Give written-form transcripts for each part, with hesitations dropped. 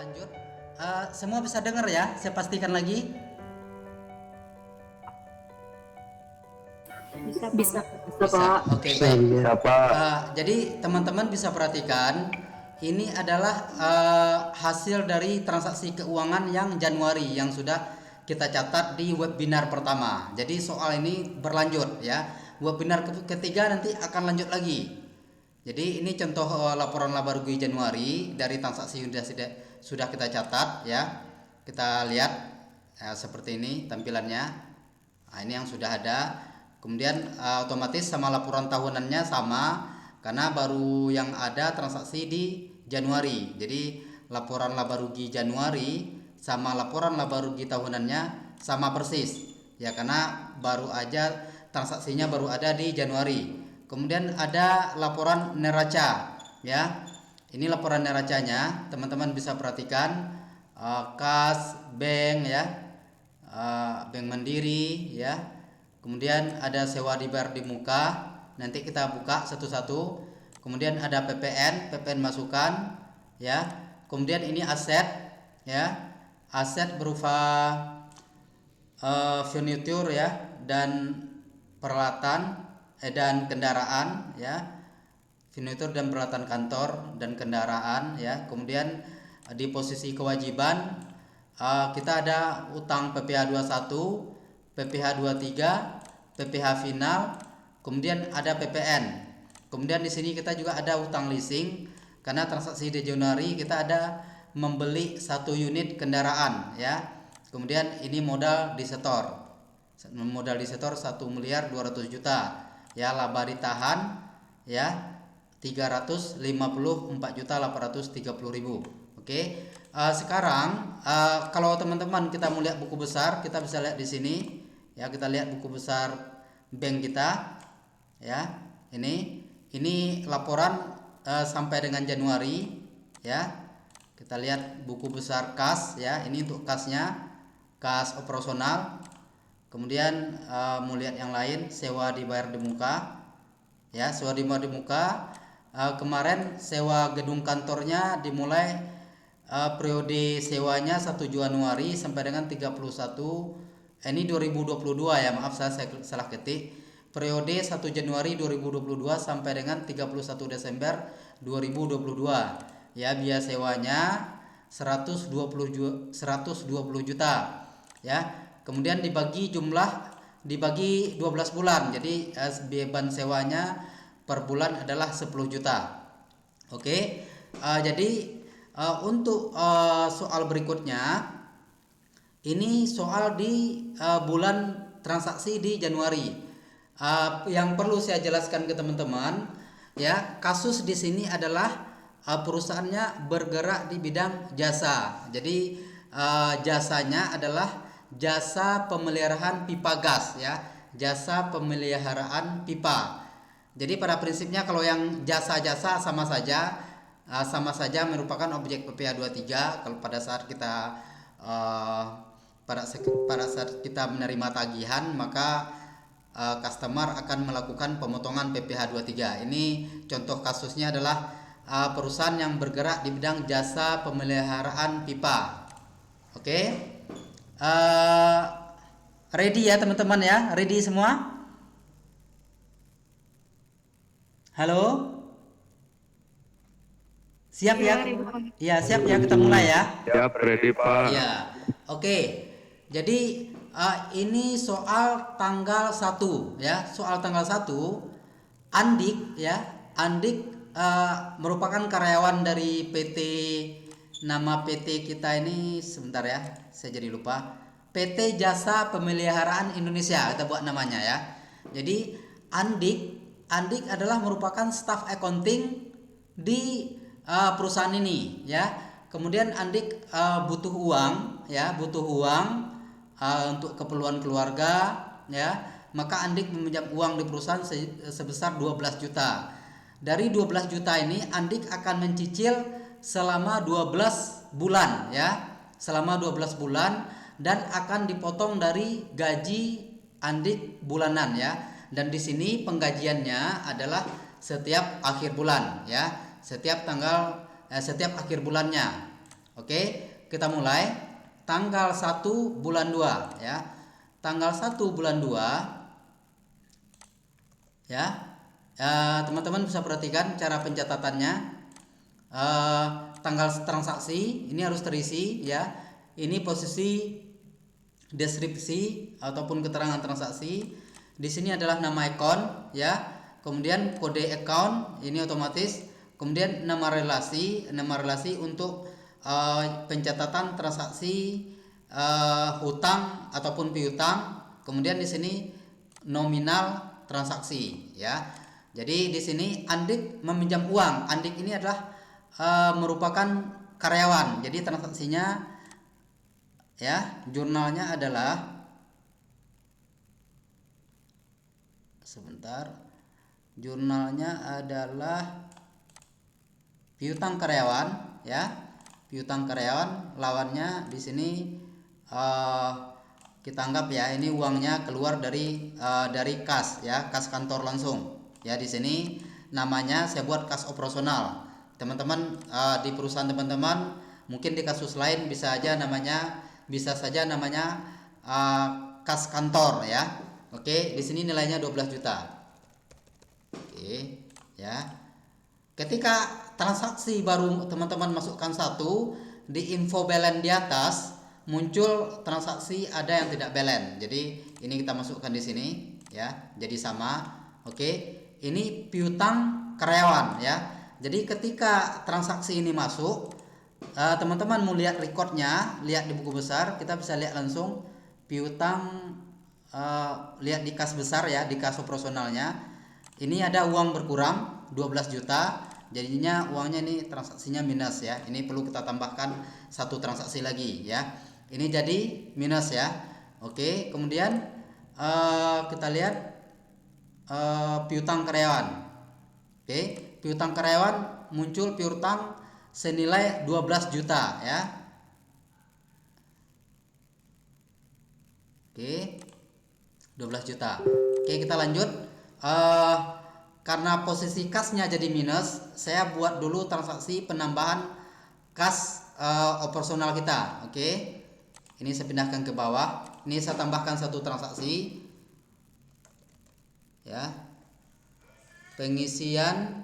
lanjut. Semua bisa dengar ya? Saya pastikan lagi. Bisa. Bisa. Oke, baik. Bisa, Pak. Jadi teman-teman bisa perhatikan, ini adalah hasil dari transaksi keuangan yang Januari yang sudah kita catat di webinar pertama. Jadi soal ini berlanjut ya. Webinar ketiga nanti akan lanjut lagi. Jadi ini contoh laporan laba rugi Januari dari transaksi yang sudah kita catat ya. Kita lihat seperti ini tampilannya. Nah, ini yang sudah ada. Kemudian otomatis sama laporan tahunannya sama karena baru yang ada transaksi di Januari. Jadi laporan laba rugi Januari sama laporan laba rugi tahunannya sama persis. Ya karena baru aja transaksinya baru ada di Januari. Kemudian ada laporan neraca ya. Ini laporan neracanya, teman-teman bisa perhatikan kas bank ya, Bank Mandiri ya. Kemudian ada sewa dibayar di muka. Nanti kita buka satu-satu. Kemudian ada PPN masukan ya. Kemudian ini aset ya. Aset berupa furniture ya dan peralatan dan kendaraan ya, furniture dan peralatan kantor dan kendaraan ya. Kemudian di posisi kewajiban kita ada utang PPh 21, PPh 23, PPh final, kemudian ada PPN. Kemudian di sini kita juga ada utang leasing karena transaksi di Januari kita ada membeli 1 unit kendaraan ya. Kemudian ini modal disetor. Modal disetor 1 miliar 200 juta. Ya, laba ditahan ya 354.830.000. Oke. Sekarang kalau teman-teman kita mau lihat buku besar, kita bisa lihat di sini ya. Kita lihat buku besar bank kita ya. Ini laporan sampai dengan Januari ya. Kita lihat buku besar kas ya. Ini untuk kasnya, kas operasional. Kemudian mau lihat yang lain, sewa dibayar di muka ya. Sewa dibayar di muka kemarin sewa gedung kantornya dimulai periode sewanya 1 Januari sampai dengan 31 ini 2022 ya, maaf saya salah ketik. Periode 1 Januari 2022 sampai dengan 31 Desember 2022 ya. Biaya sewanya 120 juta ya. Kemudian dibagi 12 bulan. Jadi beban sewanya per bulan adalah 10 juta. Oke. Jadi untuk soal berikutnya ini soal di bulan transaksi di Januari. Yang perlu saya jelaskan ke teman-teman ya, kasus di sini adalah perusahaannya bergerak di bidang jasa. Jadi jasanya adalah jasa pemeliharaan pipa gas ya, jasa pemeliharaan pipa. Jadi pada prinsipnya kalau yang jasa-jasa sama saja merupakan objek PPh 23 kalau pada saat kita pada saat kita menerima tagihan, maka customer akan melakukan pemotongan PPh 23. Ini contoh kasusnya adalah perusahaan yang bergerak di bidang jasa pemeliharaan pipa. Oke. Ready ya teman-teman ya? Ready semua? Halo? Siap ya? Ya, siap ya, kita mulai ya. Siap, ready, Pak. Ya. Oke. Jadi ini soal tanggal 1 ya. Soal tanggal 1 Andik ya. Andik merupakan karyawan dari PT. Nama PT kita ini sebentar ya, saya jadi lupa. PT Jasa Pemeliharaan Indonesia kita buat namanya ya. Jadi Andik adalah merupakan staf accounting di perusahaan ini ya. Kemudian Andik butuh uang untuk keperluan keluarga ya. Maka Andik meminjam uang di perusahaan sebesar 12 juta. Dari 12 juta ini Andik akan mencicil selama 12 bulan ya. Selama 12 bulan dan akan dipotong dari gaji Andik bulanan ya. Dan di sini penggajiannya adalah setiap akhir bulan ya. Setiap akhir bulannya. Oke, kita mulai tanggal 1 bulan 2 ya. Tanggal 1 bulan 2 ya. Teman-teman bisa perhatikan cara pencatatannya. Tanggal transaksi ini harus terisi ya. Ini posisi deskripsi ataupun keterangan transaksi. Di sini adalah nama akun ya. Kemudian kode account ini otomatis. Kemudian nama relasi untuk pencatatan transaksi hutang ataupun piutang. Kemudian di sini nominal transaksi ya. Jadi di sini Andik meminjam uang. Andik ini adalah merupakan karyawan. Jadi transaksinya ya, jurnalnya adalah piutang karyawan ya. Piutang karyawan, lawannya di sini kita anggap ya ini uangnya keluar dari kas ya, kas kantor langsung. Ya di sini namanya saya buat kas operasional. Teman-teman di perusahaan teman-teman mungkin di kasus lain bisa saja namanya kas kantor ya. Oke, di sini nilainya 12 juta. Oke, ya. Ketika transaksi baru teman-teman masukkan satu, di info balance di atas muncul transaksi ada yang tidak balance. Jadi ini kita masukkan di sini ya. Jadi sama. Oke, ini piutang karyawan ya. Jadi ketika transaksi ini masuk, teman-teman mau lihat recordnya, lihat di buku besar, kita bisa lihat langsung piutang, lihat di kas besar ya, di kas operasionalnya. Ini ada uang berkurang 12 juta. Jadinya uangnya ini transaksinya minus ya. Ini perlu kita tambahkan satu transaksi lagi ya. Ini jadi minus ya. Oke, kemudian kita lihat piutang karyawan. Oke, piutang karyawan muncul piutang senilai 12 juta ya. Oke, 12 juta. Oke, kita lanjut. Karena posisi kasnya jadi minus, saya buat dulu transaksi penambahan kas operasional kita. Oke, ini saya pindahkan ke bawah. Ini saya tambahkan satu transaksi ya. Pengisian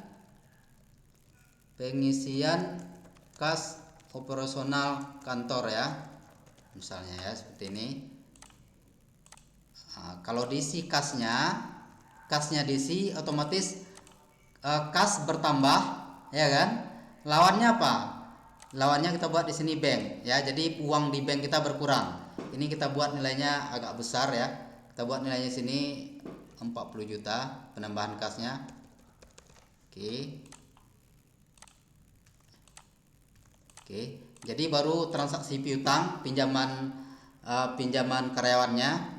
kas operasional kantor ya, misalnya ya seperti ini. Kalau diisi kasnya diisi, otomatis kas bertambah ya kan. Lawannya apa? Lawannya kita buat di sini bank ya. Jadi uang di bank kita berkurang. Ini kita buat nilainya agak besar ya. Kita buat nilainya sini 40 juta penambahan kasnya. Oke. Jadi baru transaksi piutang pinjaman karyawannya.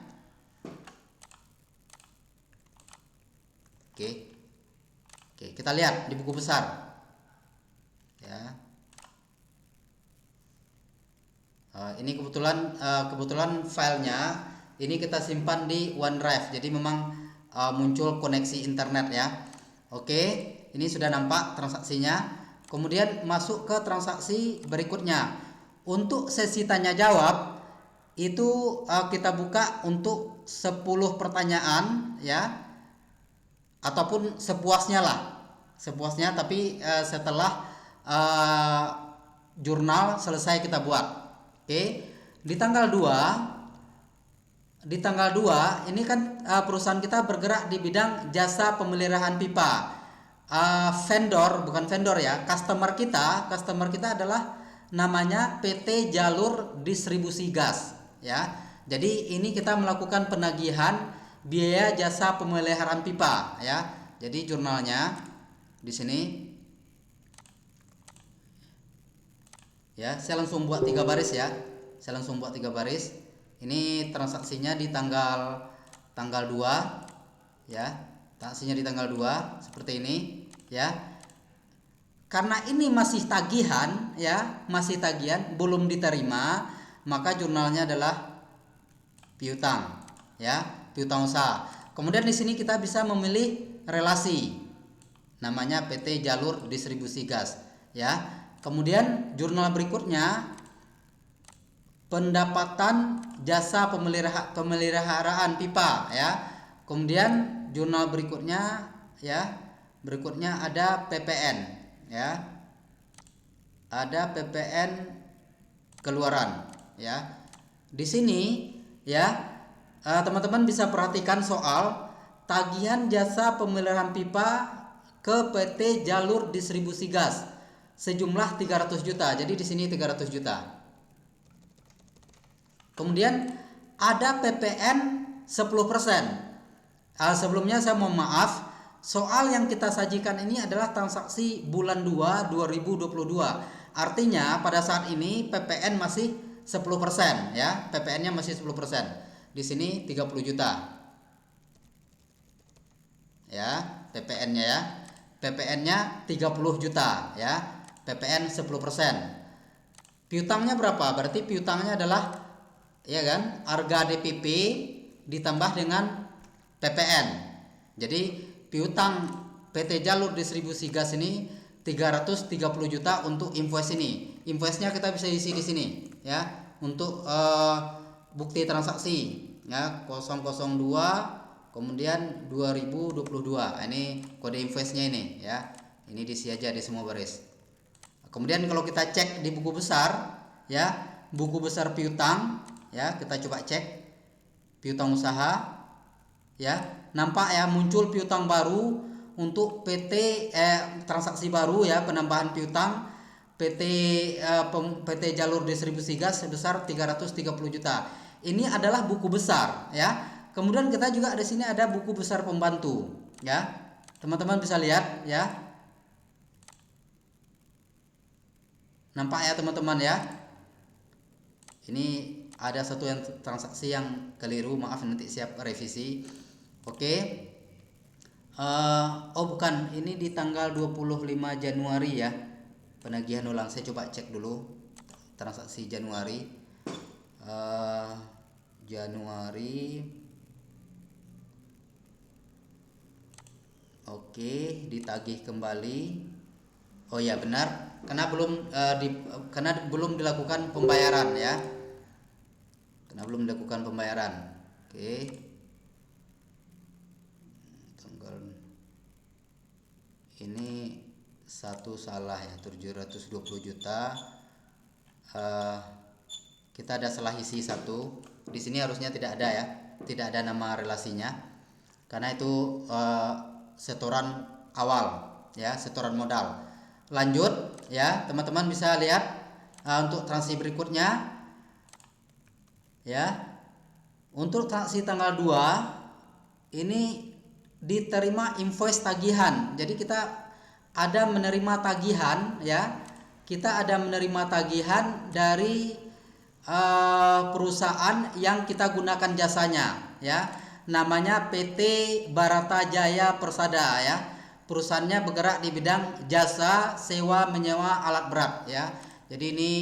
Oke, kita lihat di buku besar ya. Ini kebetulan filenya ini kita simpan di OneDrive. Jadi memang muncul koneksi internet ya. Oke, ini sudah nampak transaksinya. Kemudian masuk ke transaksi berikutnya. Untuk sesi tanya jawab itu kita buka untuk 10 pertanyaan ya. Ataupun sepuasnya lah, tapi setelah jurnal selesai kita buat. Oke, di tanggal 2 ini kan perusahaan kita bergerak di bidang jasa pemeliharaan pipa. Bukan vendor ya, customer kita adalah namanya PT Jalur Distribusi Gas ya. Jadi ini kita melakukan penagihan biaya jasa pemeliharaan pipa ya. Jadi jurnalnya di sini ya. Saya langsung buat 3 baris ya. Ini transaksinya di tanggal 2 ya. Transaksinya di tanggal 2 seperti ini ya. Karena ini masih tagihan ya, belum diterima, maka jurnalnya adalah piutang ya. Piutang usaha. Kemudian di sini kita bisa memilih relasi. Namanya PT Jalur Distribusi Gas ya. Kemudian jurnal berikutnya pendapatan jasa pemeliharaan pipa ya. Kemudian jurnal berikutnya ya, berikutnya ada PPN ya. Ada PPN keluaran ya. Di sini ya, teman-teman bisa perhatikan soal tagihan jasa pemeliharaan pipa ke PT Jalur Distribusi Gas sejumlah 300 juta. Jadi di sini 300 juta. Kemudian ada PPN 10%. Sebelumnya saya mohon maaf, soal yang kita sajikan ini adalah transaksi bulan 2 2022. Artinya pada saat ini PPN masih 10% ya. PPN-nya masih 10%. Di sini 30 juta. Ya, PPN-nya ya. PPN-nya 30 juta ya. PPN 10%. Piutangnya berapa? Berarti piutangnya adalah ya kan, harga DPP ditambah dengan PPN. Jadi piutang PT Jalur Distribusi Gas ini 330 juta untuk invoice ini. Invoice-nya kita bisa isi di sini ya, untuk bukti transaksi ya 002 kemudian 2022. Ini kode invoice-nya ini ya. Ini diisi aja di semua baris. Kemudian kalau kita cek di buku besar ya, buku besar piutang ya, kita coba cek piutang usaha ya, nampak ya muncul piutang baru untuk PT transaksi baru ya, penambahan piutang PT Jalur Distribusi Gas sebesar 330 juta. Ini adalah buku besar ya. Kemudian kita juga di sini ada buku besar pembantu ya. Teman-teman bisa lihat ya. Nampak ya teman-teman ya. Ini ada satu yang transaksi yang keliru, maaf nanti siap revisi. Oke. Oh bukan, ini di tanggal 25 Januari ya. Penagihan ulang, saya coba cek dulu transaksi Januari. Januari. Oke, ditagih kembali. Oh ya benar, karena belum dilakukan pembayaran ya. Karena belum dilakukan pembayaran. Oke. Tanggal ini satu salah ya, 720 juta. Kita ada salah isi satu. Di sini harusnya tidak ada ya, tidak ada nama relasinya. Karena itu setoran awal ya, setoran modal. Lanjut ya, teman-teman bisa lihat untuk transaksi berikutnya ya. Untuk transaksi tanggal 2 ini diterima invoice tagihan. Jadi kita ada menerima tagihan ya. Kita ada menerima tagihan dari perusahaan yang kita gunakan jasanya ya. Namanya PT Barata Jaya Persada ya. Perusahaannya bergerak di bidang jasa sewa menyewa alat berat ya. Jadi ini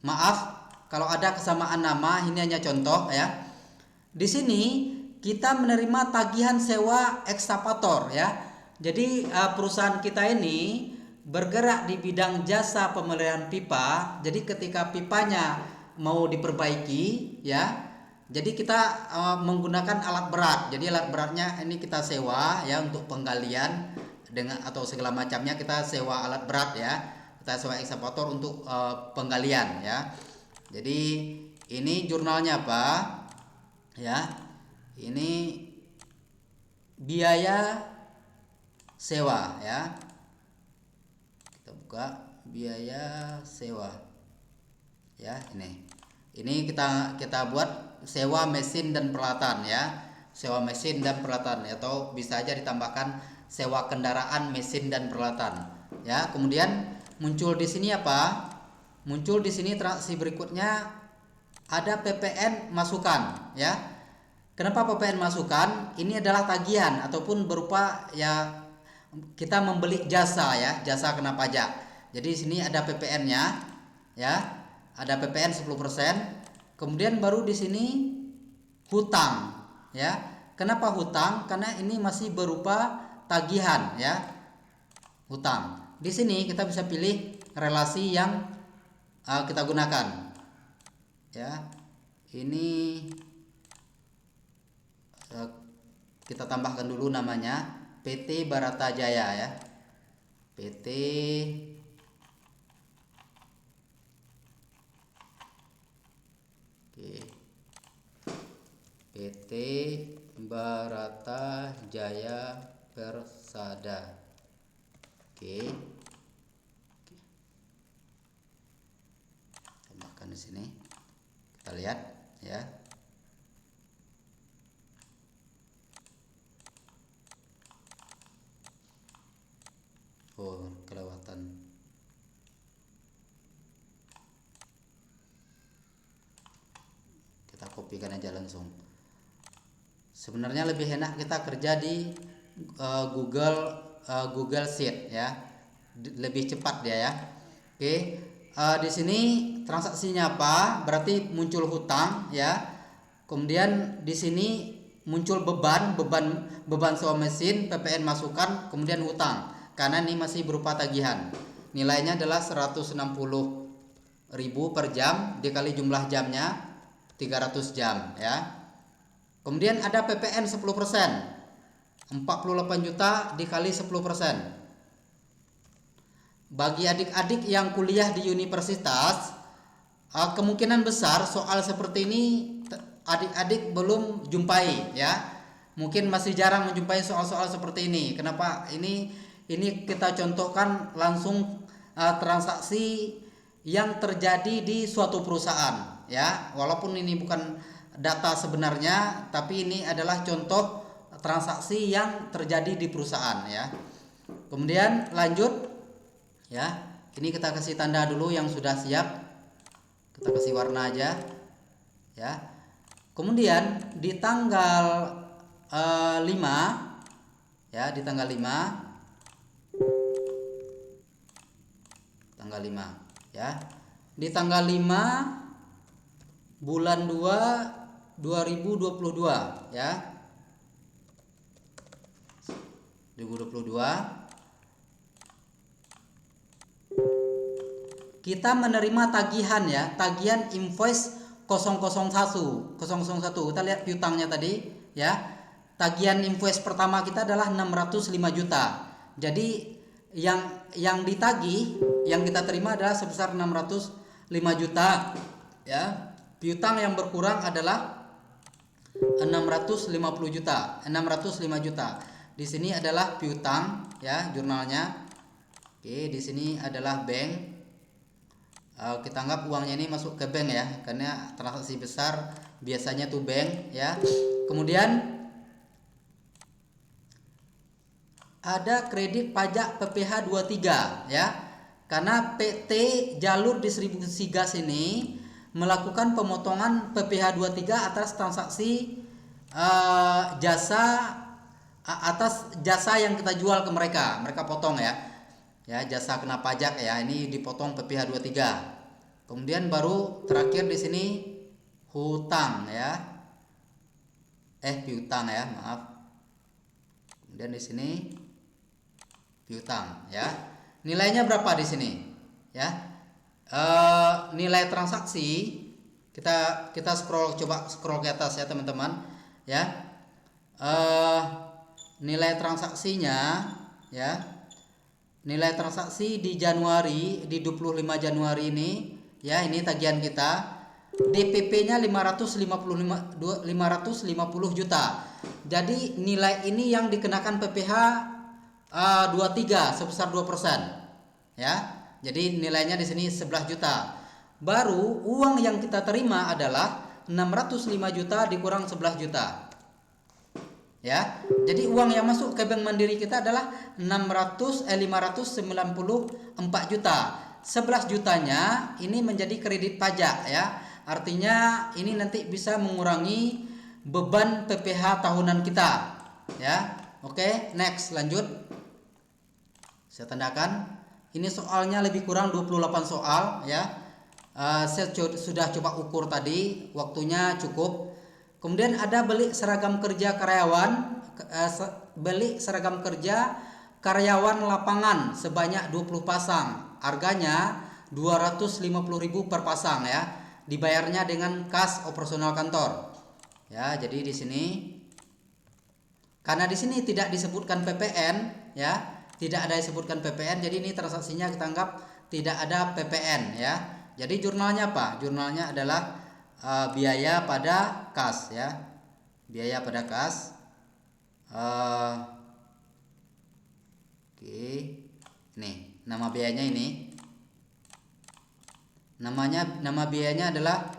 maaf kalau ada kesamaan nama, ini hanya contoh ya. Di sini kita menerima tagihan sewa ekskavator ya. Jadi perusahaan kita ini bergerak di bidang jasa pemeliharaan pipa. Jadi ketika pipanya mau diperbaiki ya, jadi kita menggunakan alat berat. Jadi alat beratnya ini kita sewa ya untuk penggalian dengan atau segala macamnya, kita sewa alat berat ya. Kita sewa ekskavator untuk penggalian ya. Jadi ini jurnalnya apa? Ya. Ini biaya sewa ya. Kita buka biaya sewa. Ya, ini kita buat sewa mesin dan peralatan ya. Sewa mesin dan peralatan atau bisa aja ditambahkan sewa kendaraan, mesin dan peralatan ya. Kemudian muncul di sini apa? Muncul di sini transaksi berikutnya ada PPN masukan ya. Kenapa PPN masukan? Ini adalah tagihan ataupun berupa ya kita membeli jasa ya, jasa kena pajak. Jadi di sini ada PPN-nya ya. Ada PPN 10%. Kemudian baru di sini hutang ya. Kenapa hutang? Karena ini masih berupa tagihan ya. Hutang. Di sini kita bisa pilih relasi yang kita gunakan. Ya, ini kita tambahkan dulu namanya PT Barata Jaya ya. PT PT Barata Jaya Persada. Tambahkan di sini. Kita lihat ya. Oh, kelewatan. Kita kopikan aja langsung. Sebenarnya lebih enak kita kerja di Google Sheet ya. Lebih cepat dia ya. Oke. Di sini transaksinya apa? Berarti muncul hutang ya. Kemudian di sini muncul beban sewa mesin, PPN masukan, kemudian hutang. Karena ini masih berupa tagihan. Nilainya adalah 160.000 per jam dikali jumlah jamnya 300 jam ya. Kemudian ada PPN 10%. 48 juta dikali 10%. Bagi adik-adik yang kuliah di universitas, kemungkinan besar soal seperti ini adik-adik belum jumpai ya. Mungkin masih jarang menjumpai soal-soal seperti ini. Kenapa? Ini kita contohkan langsung transaksi yang terjadi di suatu perusahaan ya. Walaupun ini bukan data sebenarnya, tapi ini adalah contoh transaksi yang terjadi di perusahaan ya. Kemudian lanjut ya. Ini kita kasih tanda dulu yang sudah siap. Kita kasih warna aja ya. Kemudian di tanggal 5 ya, di tanggal 5 ya. Di tanggal 5 bulan 2 2022 ya. 2022 kita menerima tagihan ya, tagihan invoice 001. Kita lihat piutangnya tadi ya. Tagihan invoice pertama kita adalah 605 juta. Jadi yang ditagih, yang kita terima adalah sebesar 605 juta ya. Piutang yang berkurang adalah 650 juta. 605 juta. Di sini adalah piutang ya, jurnalnya. Oke, di sini adalah bank. Kita anggap uangnya ini masuk ke bank ya, karena transaksi besar biasanya tuh bank ya. Kemudian ada kredit pajak PPh 23 ya, karena PT Jalur Distribusi Gas ini melakukan pemotongan PPh 23 atas transaksi atas jasa yang kita jual ke mereka potong ya. Ya, jasa kena pajak ya, ini dipotong PPh 23. Kemudian baru terakhir di sini hutang ya. Piutang ya, maaf. Kemudian di sini piutang ya. Nilainya berapa di sini? Ya. Nilai transaksi kita coba scroll ke atas ya, teman-teman. Ya. Nilai transaksinya ya. Nilai transaksi di Januari, di 25 Januari ini ya, ini tagihan kita. DPP-nya 550 juta. Jadi nilai ini yang dikenakan PPh 23 sebesar 2% ya. Jadi nilainya di sini 11 juta. Baru uang yang kita terima adalah 605 juta dikurang 11 juta. Ya, jadi uang yang masuk ke Bank Mandiri kita adalah 594 juta. 11 jutanya ini menjadi kredit pajak ya. Artinya ini nanti bisa mengurangi beban PPh tahunan kita ya. Oke, next, lanjut. Saya tandakan. Ini soalnya lebih kurang 28 soal ya. Saya sudah coba ukur tadi, waktunya cukup. Kemudian ada beli seragam kerja karyawan lapangan sebanyak 20 pasang Harganya 250.000 per pasang ya. Dibayarnya dengan kas operasional kantor. Ya, jadi di sini karena di sini tidak disebutkan PPN ya, tidak ada disebutkan PPN, jadi ini transaksinya kita anggap tidak ada PPN ya. Jadi jurnalnya apa? Jurnalnya adalah biaya pada kas ya. Biaya pada kas. Oke. Nih, nama biayanya ini. Nama biayanya adalah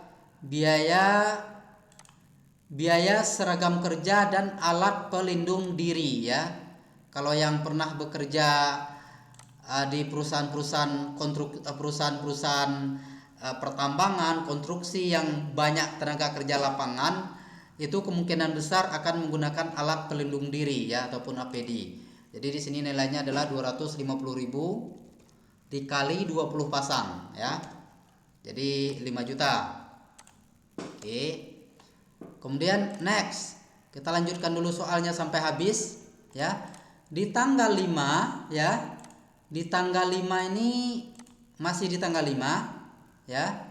biaya seragam kerja dan alat pelindung diri ya. Kalau yang pernah bekerja di perusahaan-perusahaan pertambangan, konstruksi yang banyak tenaga kerja lapangan, itu kemungkinan besar akan menggunakan alat pelindung diri ya, ataupun APD. Jadi di sini nilainya adalah 250.000 dikali 20 pasang ya. Jadi 5 juta. Oke. Kemudian next, kita lanjutkan dulu soalnya sampai habis ya. Di tanggal 5 ya. Di tanggal 5 ini masih di tanggal 5 ya.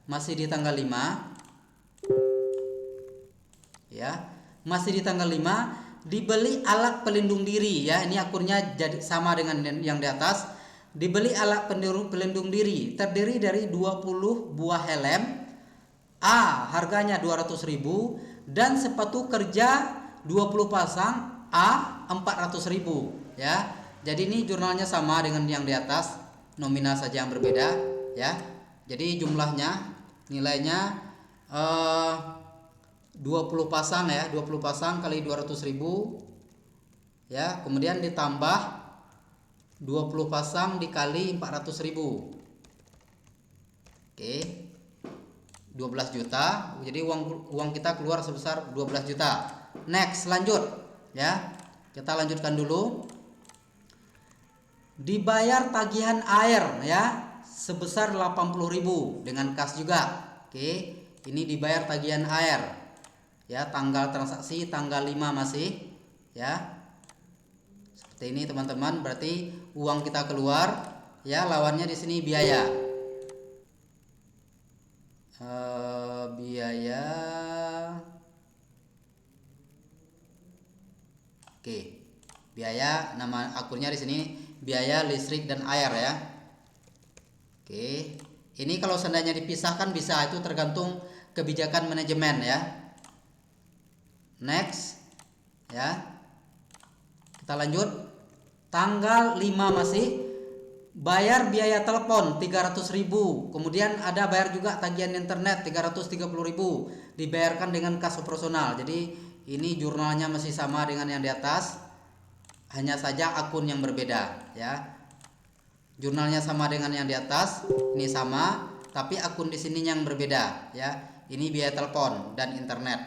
Masih di tanggal 5. Ya. Masih di tanggal 5 dibeli alat pelindung diri ya. Ini akunnya jadi sama dengan yang di atas. Dibeli alat pelindung diri terdiri dari 20 buah helm. A harganya 200.000 dan sepatu kerja 20 pasang A 400.000 ya. Jadi ini jurnalnya sama dengan yang di atas, nominal saja yang berbeda ya. Jadi jumlahnya nilainya 20 pasang ya, 20 pasang kali 200.000 ya. Kemudian ditambah 20 pasang dikali 400.000. Oke. 12 juta. Jadi uang kita keluar sebesar 12 juta. Next, lanjut ya. Kita lanjutkan dulu. Dibayar tagihan air ya sebesar 80.000 dengan kas juga. Oke. Ini dibayar tagihan air. Ya, tanggal transaksi tanggal 5 masih ya. Seperti ini teman-teman, berarti uang kita keluar ya, lawannya di sini biaya. Biaya. Oke. Biaya, nama akunnya di sini biaya listrik dan air ya. Oke. Ini kalau seandainya dipisahkan bisa, itu tergantung kebijakan manajemen ya. Next ya. Kita lanjut. Tanggal 5 masih bayar biaya telepon 300.000. Kemudian ada bayar juga tagihan internet 330.000. Dibayarkan dengan kas operasional. Jadi ini jurnalnya masih sama dengan yang di atas. Hanya saja akun yang berbeda ya. Jurnalnya sama dengan yang di atas, ini sama, tapi akun di sini yang berbeda ya. Ini biaya telepon dan internet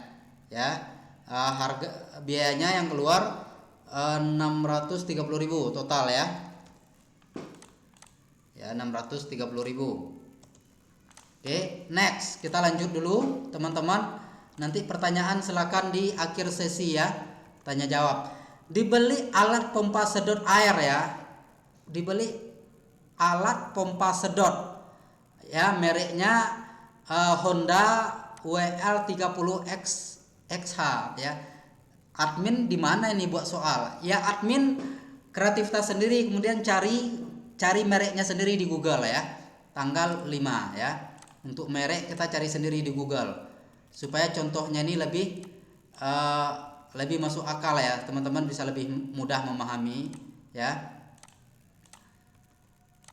ya. Harga biayanya yang keluar 630.000 total ya. Ya, 630.000. Oke, next kita lanjut dulu teman-teman. Nanti pertanyaan silakan di akhir sesi ya, tanya jawab. Dibeli alat pompa sedot air ya. Dibeli alat pompa sedot ya, mereknya Honda WL30X XH ya. Admin di mana ini buat soal? Ya, admin kreativitas sendiri, kemudian cari mereknya sendiri di Google ya. Tanggal 5 ya. Untuk merek kita cari sendiri di Google supaya contohnya ini lebih masuk akal ya. Teman-teman bisa lebih mudah memahami ya.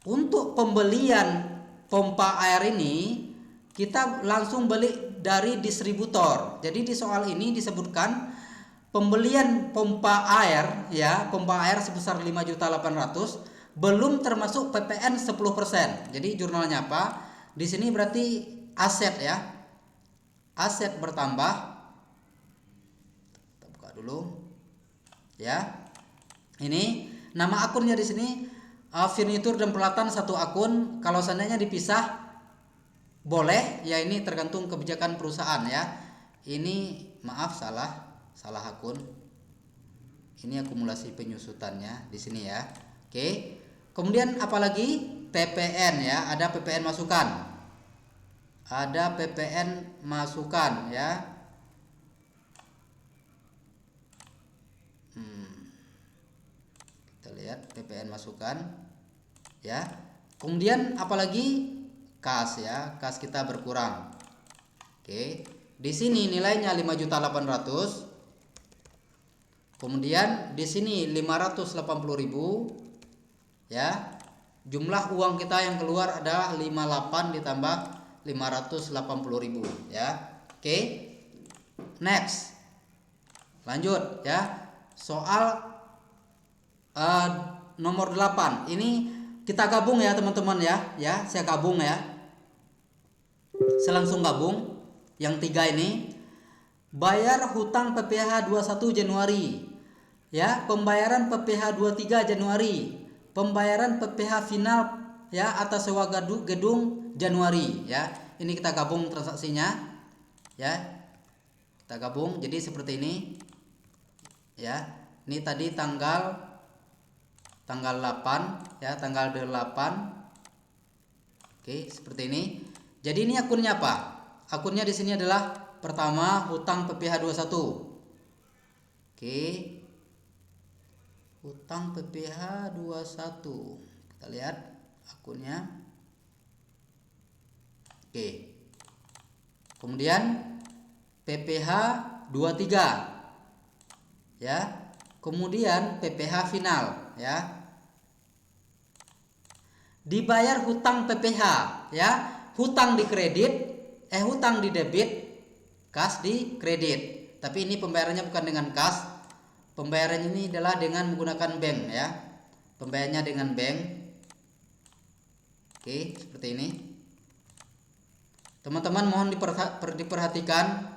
Untuk pembelian pompa air ini kita langsung beli dari distributor. Jadi di soal ini disebutkan pembelian pompa air ya, pompa air sebesar 5.800.000 belum termasuk PPN 10%. Jadi jurnalnya apa? Di sini berarti aset ya. Aset bertambah. Kita buka dulu. Ya. Ini nama akunnya di sini furnitur dan peralatan satu akun. Kalau seandainya dipisah boleh ya, ini tergantung kebijakan perusahaan ya. Ini maaf salah akun. Ini akumulasi penyusutannya di sini ya. Oke. Kemudian apalagi PPN ya, ada PPN masukan. Ada PPN masukan ya. Kita lihat PPN masukan ya. Kemudian apalagi kas ya, kas kita berkurang. Oke, di sini nilainya 5.800.000. Kemudian di sini 580.000 ya. Jumlah uang kita yang keluar adalah 58 ditambah 580.000 ya. Oke. Next. Lanjut ya. Soal nomor 8. Ini kita gabung ya teman-teman ya. Ya, saya gabung ya. Saya langsung gabung yang 3 ini. Bayar hutang PPh 21 Januari. Ya, pembayaran PPh 23 Januari. Pembayaran PPh final ya atas sewa gedung Januari ya. Ini kita gabung transaksinya ya. Kita gabung jadi seperti ini ya. Ini tadi tanggal 8 ya, tanggal 8. Oke, seperti ini. Jadi ini akunnya apa? Akunnya di sini adalah pertama hutang PPh 21. Oke. Hutang PPh 21. Kita lihat akunnya. Oke. Kemudian PPh 23. Ya. Kemudian PPh final ya. Dibayar hutang PPh ya. Hutang di kredit, hutang di debit, kas di kredit. Tapi ini pembayarannya bukan dengan kas. Pembayaran ini adalah dengan menggunakan bank ya. Pembayarannya dengan bank. Oke, seperti ini. Teman-teman mohon diperhatikan.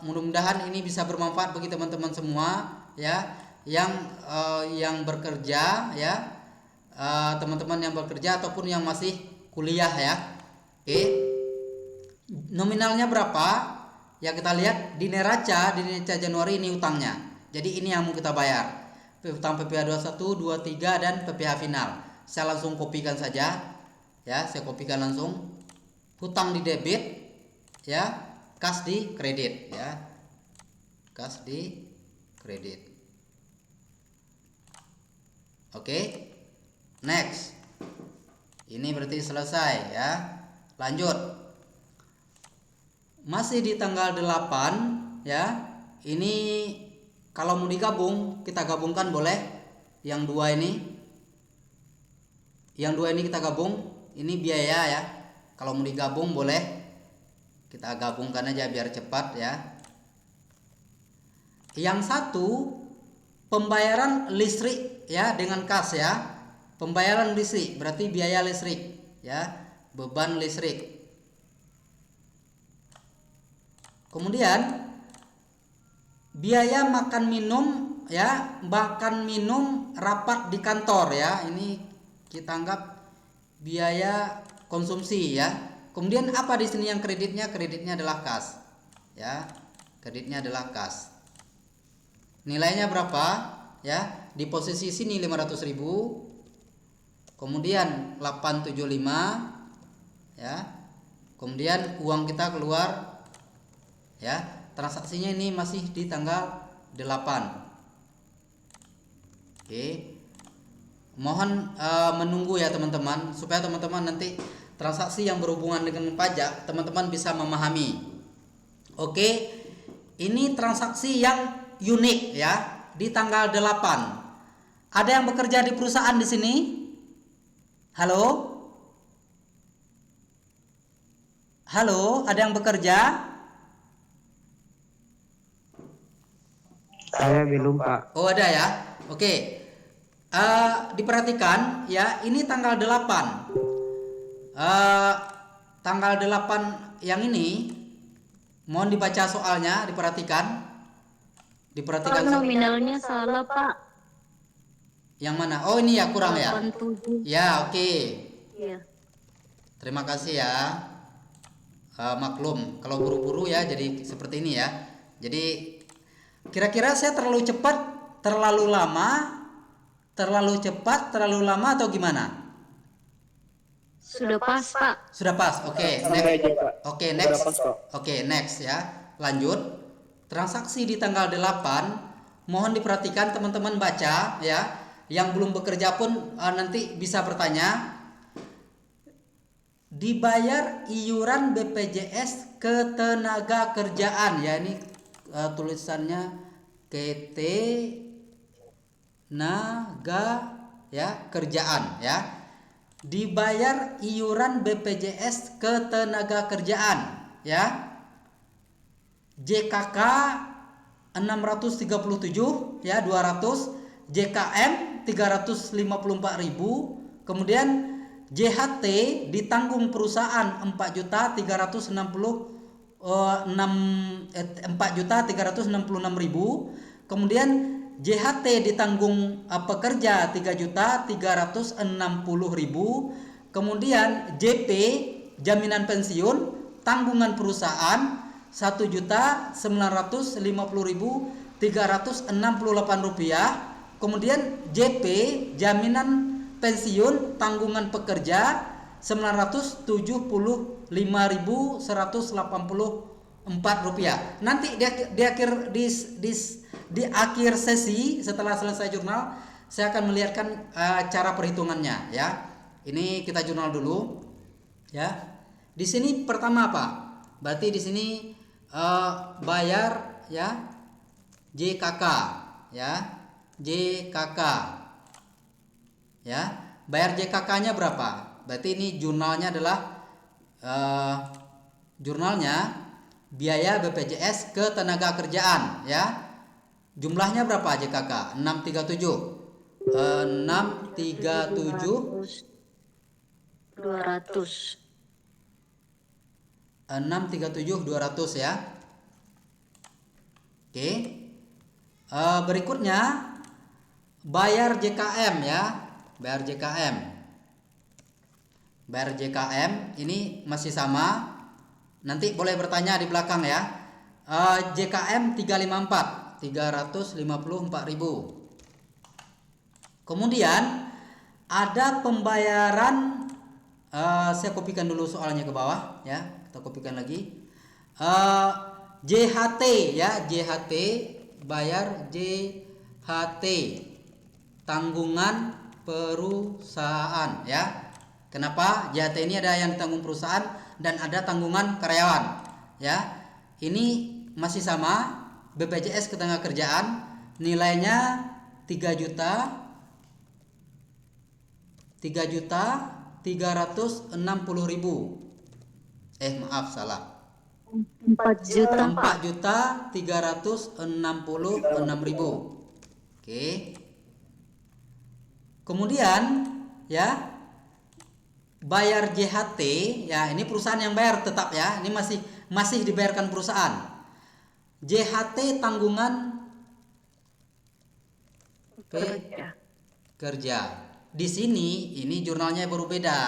Mudah-mudahan ini bisa bermanfaat bagi teman-teman semua ya. Yang bekerja ya. Teman-teman yang bekerja ataupun yang masih kuliah ya. Oke. Nominalnya berapa? Ya kita lihat di neraca Januari ini utangnya. Jadi ini yang mau kita bayar. Hutang PPh 21, 23 dan PPh final. Saya langsung kopikan saja. Ya, saya kopikan langsung. Hutang di debit ya, kas di kredit ya. Kas di kredit. Oke. Next. Ini berarti selesai ya. Lanjut. Masih di tanggal 8 ya. Ini kalau mau digabung, kita gabungkan boleh. Yang 2 ini. Yang 2 ini kita gabung. Ini biaya ya. Kalau mau digabung boleh. Kita gabungkan aja biar cepat ya. Yang 1 pembayaran listrik ya dengan kas ya. Pembayaran listrik berarti biaya listrik ya. Beban listrik. Kemudian biaya makan minum ya, makan minum rapat di kantor ya. Ini kita anggap biaya konsumsi ya. Kemudian apa di sini yang kreditnya? Kreditnya adalah kas. Ya. Kreditnya adalah kas. Nilainya berapa? Ya, di posisi sini 500.000. Kemudian 875 ya. Kemudian uang kita keluar ya. Transaksinya ini masih di tanggal 8. Oke. Mohon menunggu ya teman-teman, supaya teman-teman nanti transaksi yang berhubungan dengan pajak teman-teman bisa memahami. Oke. Ini transaksi yang unik ya, di tanggal 8. Ada yang bekerja di perusahaan di sini? Halo? Halo, ada yang bekerja? Saya belum, Pak. Oh, ada ya. Oke. Diperhatikan ya, ini tanggal 8. Tanggal 8 yang ini mohon dibaca soalnya, diperhatikan. Diperhatikan. Nominalnya salah, Pak. Yang mana? Oh, ini ya kurang ya. 87. Ya, oke. Iya. Terima kasih ya. Maklum kalau buru-buru ya jadi seperti ini ya. Jadi kira-kira saya terlalu cepat, terlalu lama, terlalu cepat, terlalu lama atau gimana? Sudah pas, Pak. Sudah pas. Oke, Sampai next. aja Pak. Oke, Udah next. pas kok. Oke, next ya. Lanjut. Transaksi di tanggal 8, mohon diperhatikan teman-teman baca ya. Yang belum bekerja pun nanti bisa bertanya. Dibayar iuran BPJS ketenaga kerjaan ya, ini tulisannya KT naga ya kerjaan ya. Dibayar iuran BPJS ketenaga kerjaan ya. JKK 637 ya 200, JKM 354.000, kemudian JHT ditanggung perusahaan 4.366.000, kemudian JHT ditanggung pekerja 3.360.000, kemudian JP jaminan pensiun tanggungan perusahaan 1.950.368 rupiah, kemudian JP jaminan pensiun tanggungan pekerja 975.184 rupiah. Nanti di akhir sesi setelah selesai jurnal saya akan melihatkan cara perhitungannya ya. Ini kita jurnal dulu ya. Di sini pertama apa? Berarti di sini bayar ya JKK ya. JKK ya. Bayar JKK-nya berapa? Berarti ini jurnalnya adalah jurnalnya biaya BPJS ketenagakerjaan ya. Jumlahnya berapa JKK? 637. 200. 637.200 ya. Oke. Berikutnya bayar JKM ya. Bayar JKM. Bayar JKM ini masih sama. Nanti boleh bertanya di belakang ya. JKM 354, 354.000. Kemudian ada pembayaran saya kopikan dulu soalnya ke bawah ya. Kita kopikan lagi. JHT ya, JHT bayar JHT tanggungan perusahaan ya. Kenapa? JHT ini ada yang tanggung perusahaan dan ada tanggungan karyawan ya. Ini masih sama BPJS ketenagakerjaan nilainya 3.360.000. Maaf salah. 4.366.000. Oke. Kemudian ya bayar JHT ya, ini perusahaan yang bayar tetap ya. Ini masih dibayarkan perusahaan. JHT tanggungan kerja. Di sini ini jurnalnya baru beda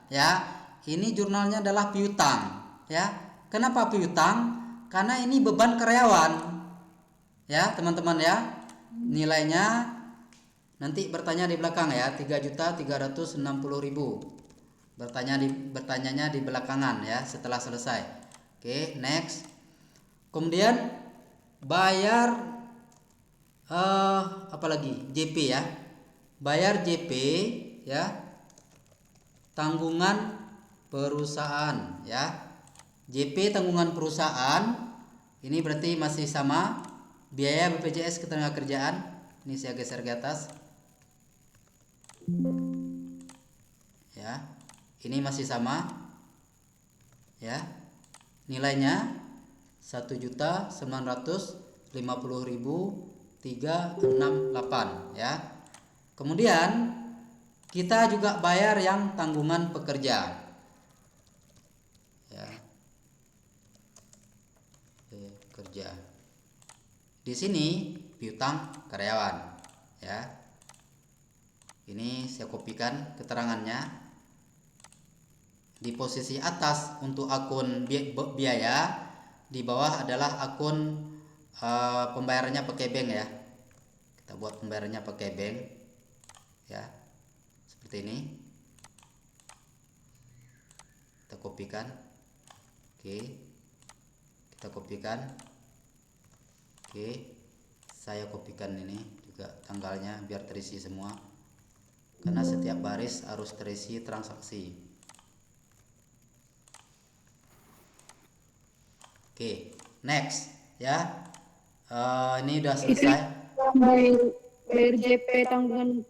ya. Ini jurnalnya adalah piutang ya. Kenapa piutang? Karena ini beban karyawan ya teman-teman ya. Nilainya nanti bertanya di belakang ya, 3.360.000. Bertanyanya di belakangan ya setelah selesai. Oke, next. Kemudian bayar apalagi JP ya. Bayar JP ya. Tanggungan perusahaan ya. JP tanggungan perusahaan ini berarti masih sama. Biaya BPJS ketenagakerjaan ini saya geser ke atas ya. Ini masih sama ya. Nilainya 1.950.368 ya. Kemudian kita juga bayar yang tanggungan pekerja ya. Pekerja. Di sini piutang karyawan ya. Ini saya kopikan keterangannya. Di posisi atas untuk akun biaya, di bawah adalah akun pembayarannya pakai bank ya. Kita buat pembayarannya pakai bank ya, seperti ini. kopikan. Oke, kita kopikan. Oke, saya kopikan ini juga tanggalnya biar terisi semua, karena setiap baris harus terisi transaksi. Oke, next ya. Ini udah selesai. Bayar JP tanggungan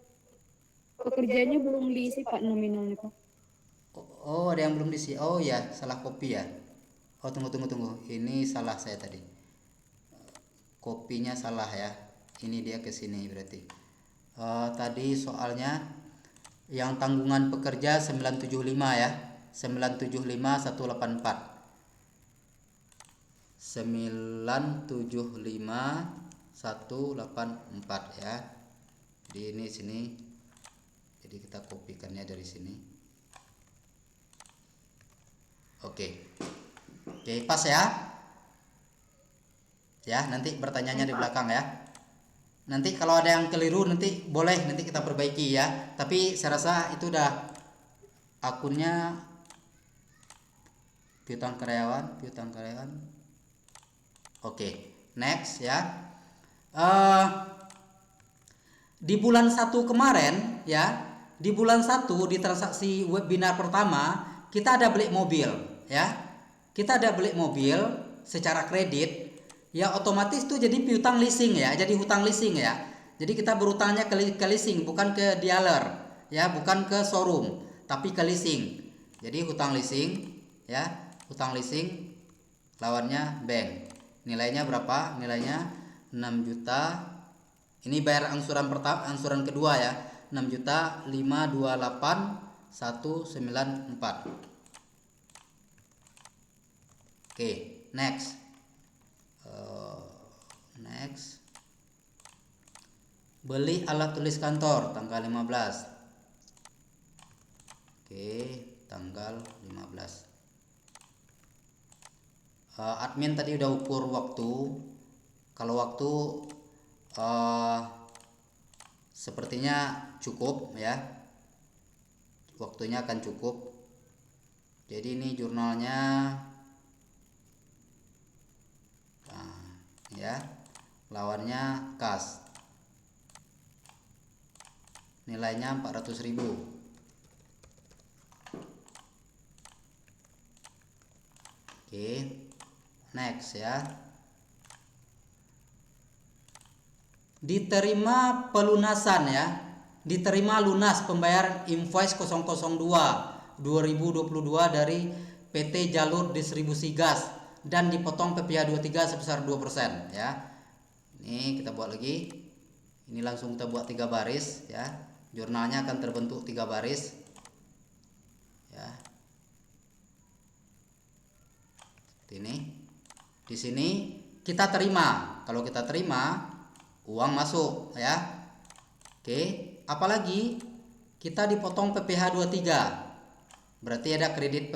pekerjaannya belum diisi Pak, nominalnya Pak. Oh, ada yang belum diisi. Oh ya, salah copy ya. Oh, tunggu. Ini salah saya tadi. Kopinya salah ya. Ini dia ke sini berarti. Tadi soalnya yang tanggungan pekerja 975 ya. 975 184. 975 184 ya. Jadi ini sini. Jadi kita kopikannya dari sini. Oke, pas ya. Ya, nanti bertanyanya di belakang ya. Nanti kalau ada yang keliru nanti boleh nanti kita perbaiki ya. Tapi saya rasa itu udah akunnya piutang karyawan. Oke, next ya. Di bulan 1 kemarin ya, di bulan 1 di transaksi webinar pertama kita ada beli mobil ya. Kita ada beli mobil secara kredit ya, otomatis tuh jadi piutang leasing ya, jadi hutang leasing ya. Jadi kita berutangnya ke leasing, bukan ke dealer ya, bukan ke showroom, tapi ke leasing. Jadi hutang leasing ya, hutang leasing lawannya bank. Nilainya berapa? Nilainya 6 juta. Ini bayar angsuran pertama, angsuran kedua ya. 6.528.194. Oke, next. Beli alat tulis kantor tanggal 15. Oke, tanggal 15. Admin tadi udah ukur waktu. Kalau waktu sepertinya cukup ya, waktunya akan cukup. Jadi ini jurnalnya ya, lawannya kas, nilainya 400.000. Oke, next ya. Diterima pelunasan ya, diterima lunas pembayaran invoice 002 2022 dari PT Jalur Distribusi Gas dan dipotong PPh 23 sebesar 2% ya. Ini kita buat lagi. Ini langsung kita buat 3 baris ya. Jurnalnya akan terbentuk 3 baris ya. Seperti ini. Di sini kita terima. Kalau kita terima, uang masuk ya. Oke, apalagi kita dipotong PPh 23. Berarti ada kredit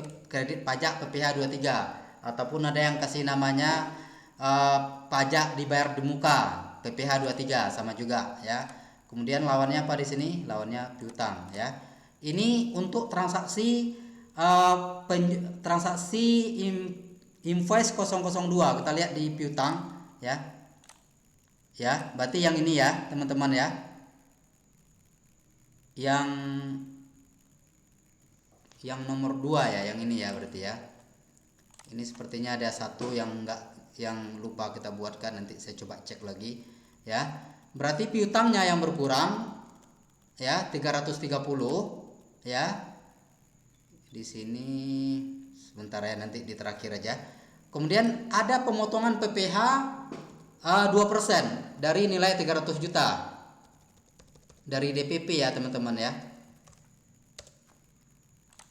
pajak PPh 23, ataupun ada yang kasih namanya pajak dibayar di muka PPh 23 sama juga ya. Kemudian lawannya apa di sini? Lawannya piutang ya. Ini untuk transaksi invoice 002. Kita lihat di piutang ya. Ya, berarti yang ini ya, teman-teman ya. Yang nomor 2 ya, yang ini ya berarti ya. Ini sepertinya ada satu yang lupa kita buatkan, nanti saya coba cek lagi ya. Berarti piutangnya yang berkurang ya 330 ya. Di sini sebentar ya, nanti di terakhir aja. Kemudian ada pemotongan PPh 2% dari nilai 300 juta dari DPP ya teman-teman ya.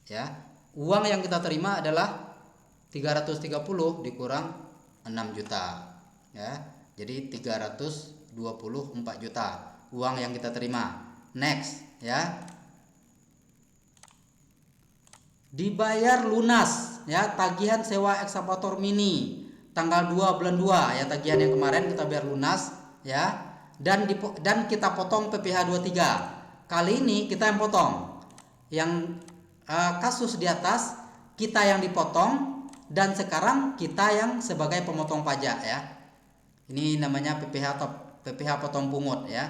Ya, uang yang kita terima adalah 330 dikurang 6 juta ya. Jadi 324 juta uang yang kita terima. Next ya. Dibayar lunas ya, tagihan sewa ekskavator mini tanggal 2 bulan 2 ya, tagihan yang kemarin kita bayar lunas ya, dan kita potong PPh 23. Kali ini kita yang potong. Yang kasus di atas kita yang dipotong dan sekarang kita yang sebagai pemotong pajak ya. Ini namanya PPh atau PPh potong pungut ya.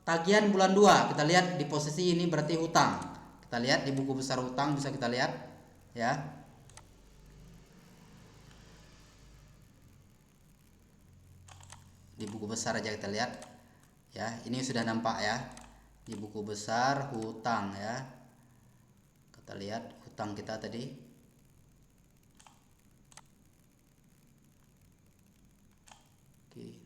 Tagihan bulan 2 kita lihat di posisi ini berarti hutang. Kita lihat di buku besar hutang bisa kita lihat ya. Di buku besar aja kita lihat ya, ini sudah nampak ya di buku besar hutang ya. Kita lihat hutang kita tadi. Oke.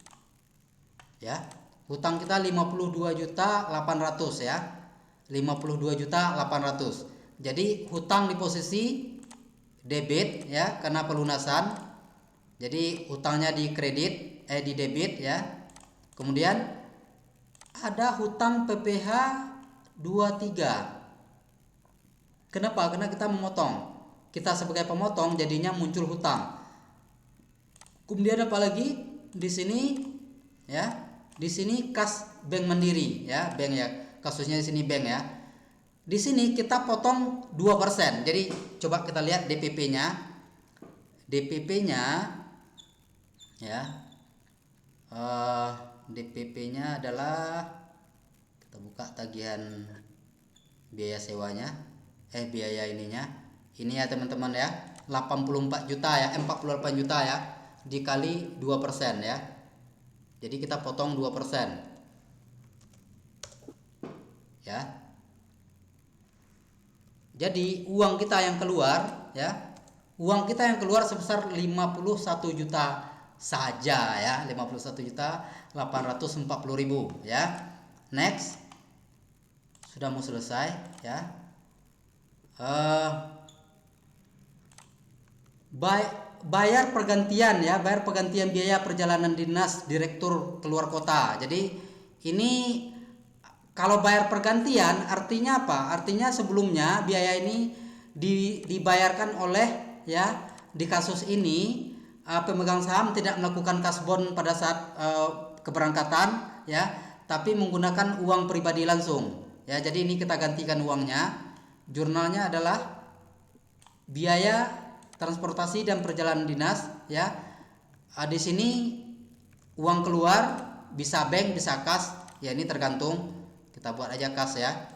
Ya, hutang kita 52.800.000 ya. 52.800.000. Jadi hutang di posisi debit ya karena pelunasan. Jadi hutangnya di kredit di debit ya. Kemudian ada hutang PPh 23. Kenapa? Karena kita memotong. Kita sebagai pemotong jadinya muncul hutang. Kemudian apa lagi? Di sini ya. Di sini kas bank mandiri ya, bank ya. Kasusnya di sini bank ya. Di sini kita potong 2%. Jadi coba kita lihat DPP-nya. DPP-nya ya. DPP-nya adalah kita buka tagihan biaya sewanya, biaya ininya. Ini ya teman-teman ya, 84 juta ya, 48 juta ya, dikali 2% ya. Jadi kita potong 2%. Ya. Jadi uang kita yang keluar ya, uang kita yang keluar sebesar 51 juta saja ya, 51.840.000 ya. Next. Sudah mau selesai ya. Bayar pergantian ya, bayar pergantian biaya perjalanan dinas direktur keluar kota. Jadi ini kalau bayar pergantian artinya apa? Artinya sebelumnya biaya ini dibayarkan oleh ya, di kasus ini pemegang saham tidak melakukan kasbon pada saat keberangkatan ya, tapi menggunakan uang pribadi langsung ya. Jadi ini kita gantikan uangnya. Jurnalnya adalah biaya transportasi dan perjalanan dinas ya. Di sini uang keluar bisa bank bisa kas ya, ini tergantung. Kita buat aja kas ya.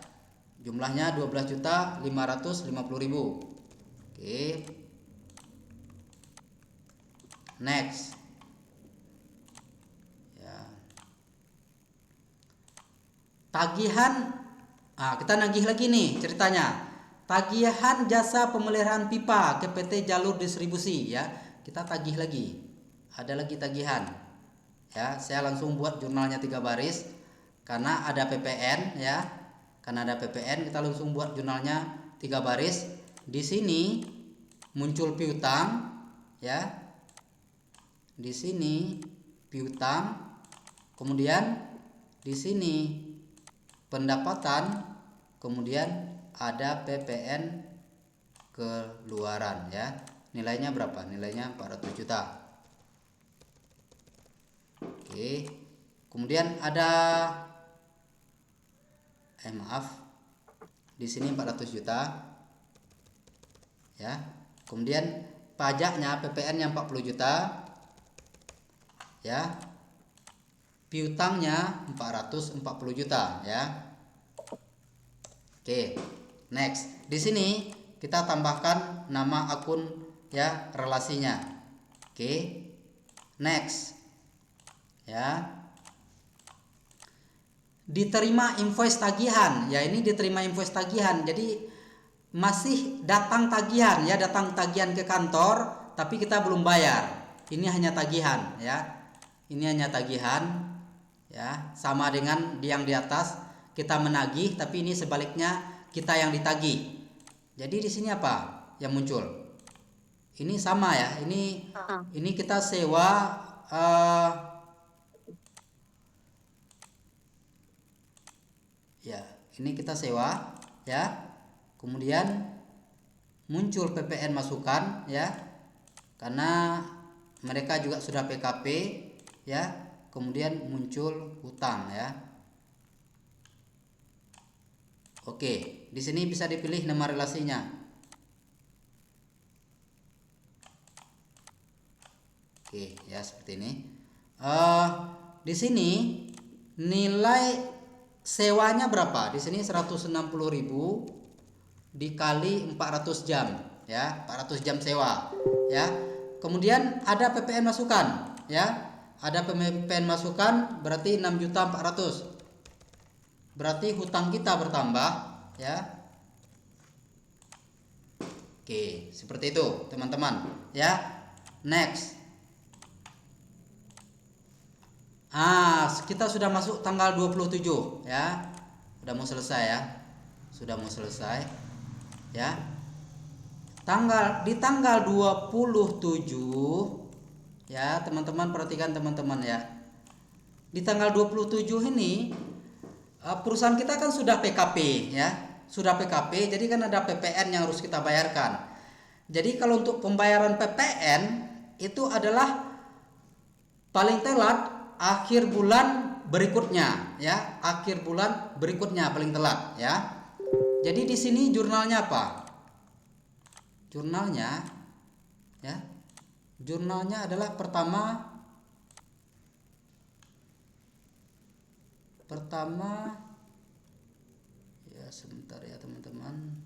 Jumlahnya 12.550.000. Oke. Next. Ya. Tagihan. Kita nagih lagi nih ceritanya. Tagihan jasa pemeliharaan pipa ke PT Jalur Distribusi ya. Kita tagih lagi. Ada lagi tagihan. Ya, saya langsung buat jurnalnya 3 baris karena ada PPN ya. Karena ada PPN kita langsung buat jurnalnya 3 baris. Di sini muncul piutang ya. Di sini piutang, kemudian di sini pendapatan, kemudian ada PPN keluaran ya. Nilainya berapa? Nilainya 400 juta. Oke. Kemudian ada di sini 400 juta. Ya. Kemudian pajaknya PPN-nya 40 juta. Ya. Piutangnya 440 juta ya. Oke. Next. Di sini kita tambahkan nama akun ya, relasinya. Oke. Next. Ya. Diterima invoice tagihan. Ya, ini diterima invoice tagihan. Jadi masih datang tagihan ya, datang tagihan ke kantor tapi kita belum bayar. Ini hanya tagihan ya. Ini hanya tagihan ya, sama dengan yang di atas kita menagih tapi ini sebaliknya kita yang ditagih. Jadi di sini apa yang muncul? Ini sama ya. Ini kita sewa ya, ini kita sewa ya. Kemudian muncul PPN masukan ya. Karena mereka juga sudah PKP ya. Kemudian muncul hutang ya. Oke, di sini bisa dipilih nama relasinya. Oke, ya seperti ini. Di sini nilai sewanya berapa? Di sini 160.000 dikali 400 jam, ya, 400 jam sewa, ya. Kemudian ada PPN masukan, ya. Ada PPN masukan berarti 6.400.000. Berarti hutang kita bertambah, ya. Oke, seperti itu, teman-teman, ya. Next. Kita sudah masuk tanggal 27, ya. Sudah mau selesai, ya. Sudah mau selesai, ya. Di tanggal 27, ya, teman-teman perhatikan teman-teman, ya. Di tanggal 27 ini perusahaan kita kan sudah PKP, ya. Sudah PKP, jadi kan ada PPN yang harus kita bayarkan. Jadi kalau untuk pembayaran PPN itu adalah paling telat akhir bulan berikutnya, ya. Akhir bulan berikutnya paling telat, ya. Jadi di sini jurnalnya apa? Jurnalnya, ya. Jurnalnya adalah pertama, ya, sebentar ya teman-teman.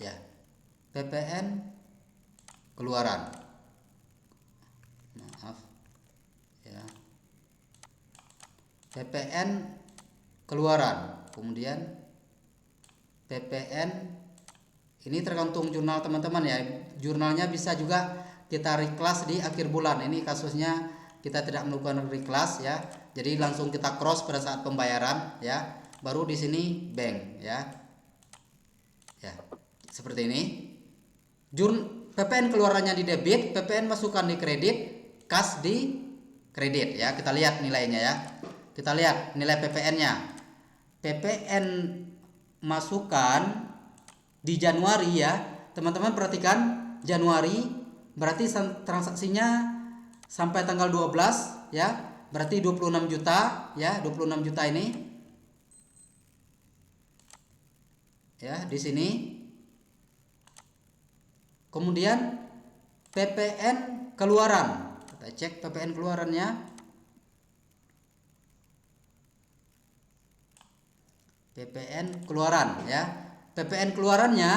Ya. PPN keluaran. Maaf. Ya. PPN keluaran. Kemudian PPN ini tergantung jurnal teman-teman, ya. Jurnalnya bisa juga kita reclass di akhir bulan. Ini kasusnya kita tidak melakukan reclass, ya. Jadi langsung kita cross pada saat pembayaran, ya. Baru di sini bank, ya. Ya. Seperti ini. PPN keluarannya di debit, PPN masukan di kredit, kas di kredit, ya. Kita lihat nilainya, ya. Kita lihat nilai PPN-nya. PPN masukan di Januari, ya. Teman-teman perhatikan, Januari berarti transaksinya sampai tanggal 12, ya. Berarti 26 juta, ya. 26 juta ini, ya, di sini. Kemudian PPN keluaran. Kita cek PPN keluarannya. PPN keluaran, ya. PPN keluarannya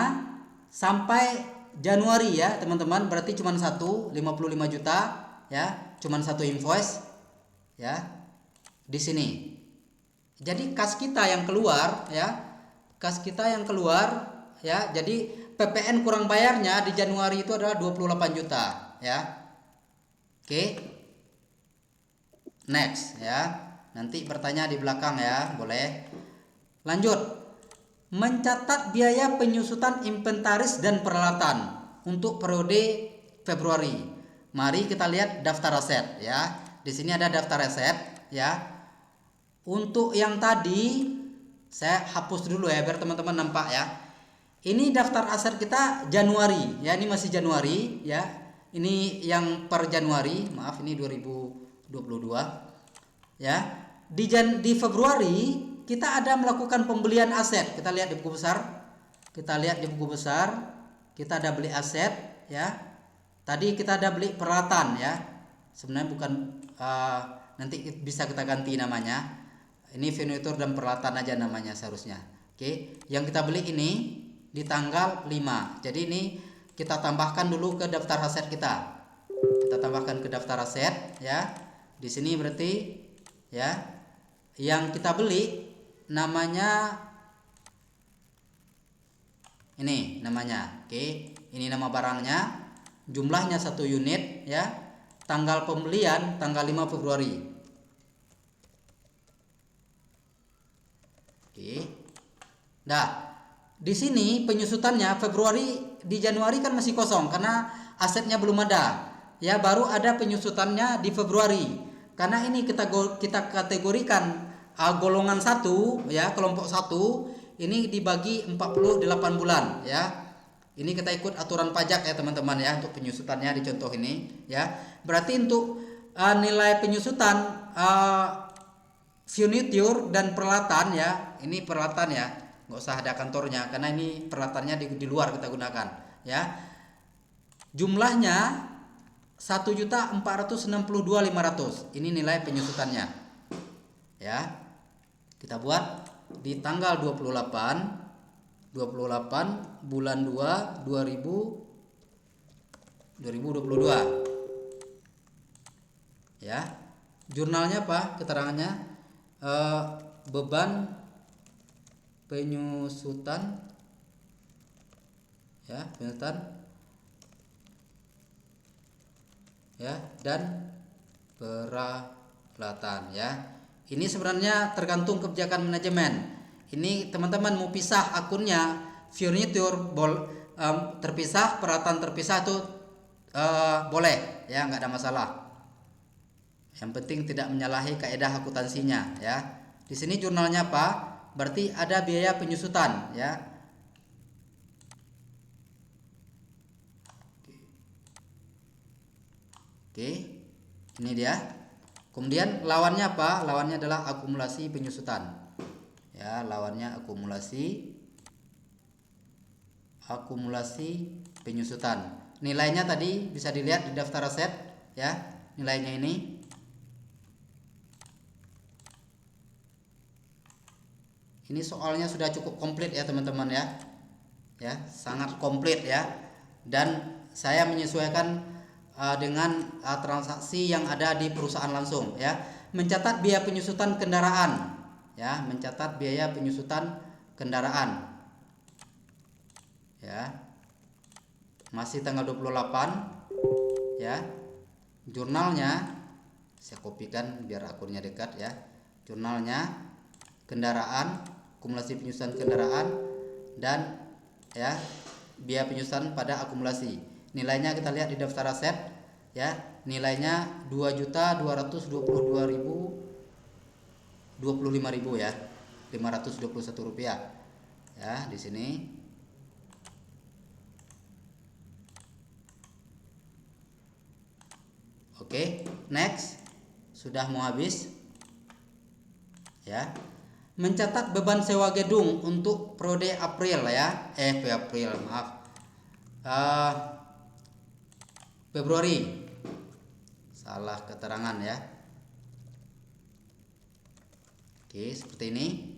sampai Januari, ya, teman-teman. Berarti cuma 55 juta, ya. Cuma satu invoice, ya. Di sini. Jadi kas kita yang keluar, ya. Kas kita yang keluar, ya. Jadi PPN kurang bayarnya di Januari itu adalah 28 juta, ya. Oke. Next, ya. Nanti bertanya di belakang, ya, boleh. Lanjut. Mencatat biaya penyusutan inventaris dan peralatan untuk periode Februari. Mari kita lihat daftar aset, ya. Di sini ada daftar aset, ya. Untuk yang tadi saya hapus dulu, ya, biar teman-teman nampak, ya. Ini daftar aset kita Januari, ya. Ini masih Januari, ya. Ini yang per Januari, maaf, ini 2022, ya. Di Februari kita ada melakukan pembelian aset. Kita lihat di buku besar. Kita lihat di buku besar, kita ada beli aset, ya. Tadi kita ada beli peralatan, ya. Sebenarnya bukan, nanti bisa kita ganti namanya. Ini furnitur dan peralatan aja namanya seharusnya. Oke, yang kita beli ini di tanggal 5. Jadi ini kita tambahkan dulu ke daftar aset kita. Kita tambahkan ke daftar aset, ya. Di sini berarti, ya, yang kita beli namanya ini namanya. Oke, ini nama barangnya. Jumlahnya 1 unit, ya. Tanggal pembelian tanggal 5 Februari. Oke. Nah, di sini penyusutannya Februari, di Januari kan masih kosong karena asetnya belum ada. Ya, baru ada penyusutannya di Februari. Karena ini kita kategorikan golongan 1, ya, kelompok 1 ini dibagi 48 bulan, ya. Ini kita ikut aturan pajak, ya, teman-teman, ya, untuk penyusutannya di contoh ini, ya. Berarti untuk nilai penyusutan furniture dan peralatan ya. Ini peralatan ya, nggak usah ada kantornya karena ini peralatannya di luar kita gunakan ya. Jumlahnya 1.462.500. Ini nilai penyusutannya ya. Kita buat di tanggal 28 bulan 2 2022 ya. Jurnalnya apa? Keterangannya beban penyusutan ya, penyusutan ya, dan peralatan ya. Ini sebenarnya tergantung kebijakan manajemen. Ini teman-teman mau pisah akunnya furniture terpisah, peralatan terpisah itu boleh ya, nggak ada masalah. Yang penting tidak menyalahi kaidah akuntansinya ya. Di sini jurnalnya apa? Berarti ada biaya penyusutan ya. Oke, ini dia. Kemudian lawannya apa? Lawannya adalah akumulasi penyusutan. Ya, lawannya akumulasi penyusutan. Nilainya tadi bisa dilihat di daftar aset ya. Nilainya ini. Ini soalnya sudah cukup komplit ya teman-teman ya. Ya, sangat komplit ya. Dan saya menyesuaikan dengan transaksi yang ada di perusahaan langsung ya. Mencatat biaya penyusutan kendaraan ya, mencatat biaya penyusutan kendaraan ya. Masih tanggal 28 ya. Jurnalnya saya kopikan biar akunnya dekat ya. Jurnalnya kendaraan, akumulasi penyusutan kendaraan dan ya biaya penyusutan pada akumulasi. Nilainya kita lihat di daftar aset ya. Nilainya 2.222.025 ya. Rp521 ya di sini. Oke, next. Sudah mau habis. Ya. Mencatat beban sewa gedung untuk periode April ya. April, maaf. Februari. Salah keterangan ya. Oke, seperti ini.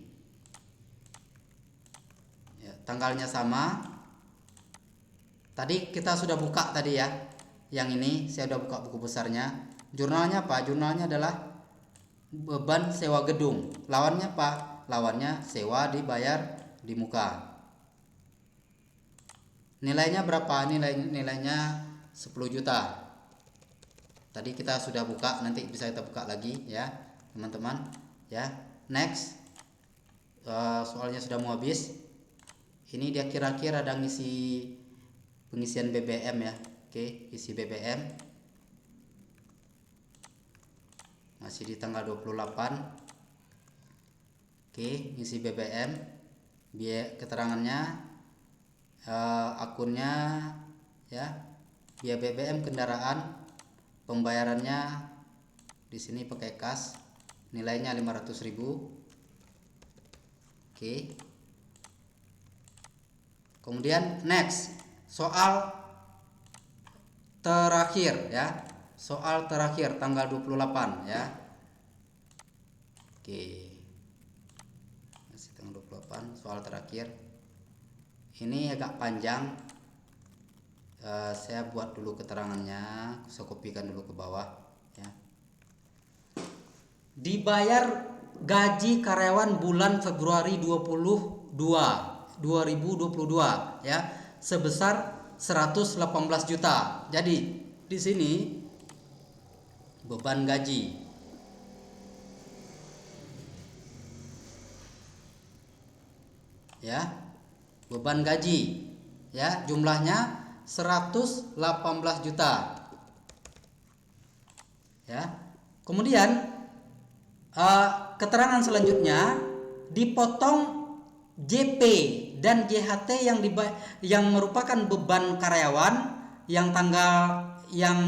Ya, tanggalnya sama. Tadi kita sudah buka tadi ya. Yang ini saya sudah buka buku besarnya. Jurnalnya apa? Jurnalnya adalah beban sewa gedung. Lawannya apa? Lawannya sewa dibayar di muka. Nilainya berapa? Nilainya 10 juta. Tadi kita sudah buka, nanti bisa kita buka lagi ya teman-teman ya. Next. Soalnya sudah mau habis. Ini dia kira-kira ada ngisi pengisian BBM ya. Oke, isi BBM masih di tanggal 28. Oke, isi BBM, biaya keterangannya, akunnya ya, biaya BBM kendaraan, pembayarannya di sini pakai kas, nilainya 500.000. Oke. Kemudian next, soal terakhir ya. Soal terakhir tanggal 28 ya. Oke. Masih tanggal 28 soal terakhir. Ini agak panjang. Saya buat dulu keterangannya, saya kopikan dulu ke bawah ya. Dibayar gaji karyawan bulan Februari 2022 ya sebesar 118 juta. Jadi di sini beban gaji ya, beban gaji ya, jumlahnya 118 juta ya. Kemudian keterangan selanjutnya dipotong JP dan JHT yang merupakan beban karyawan yang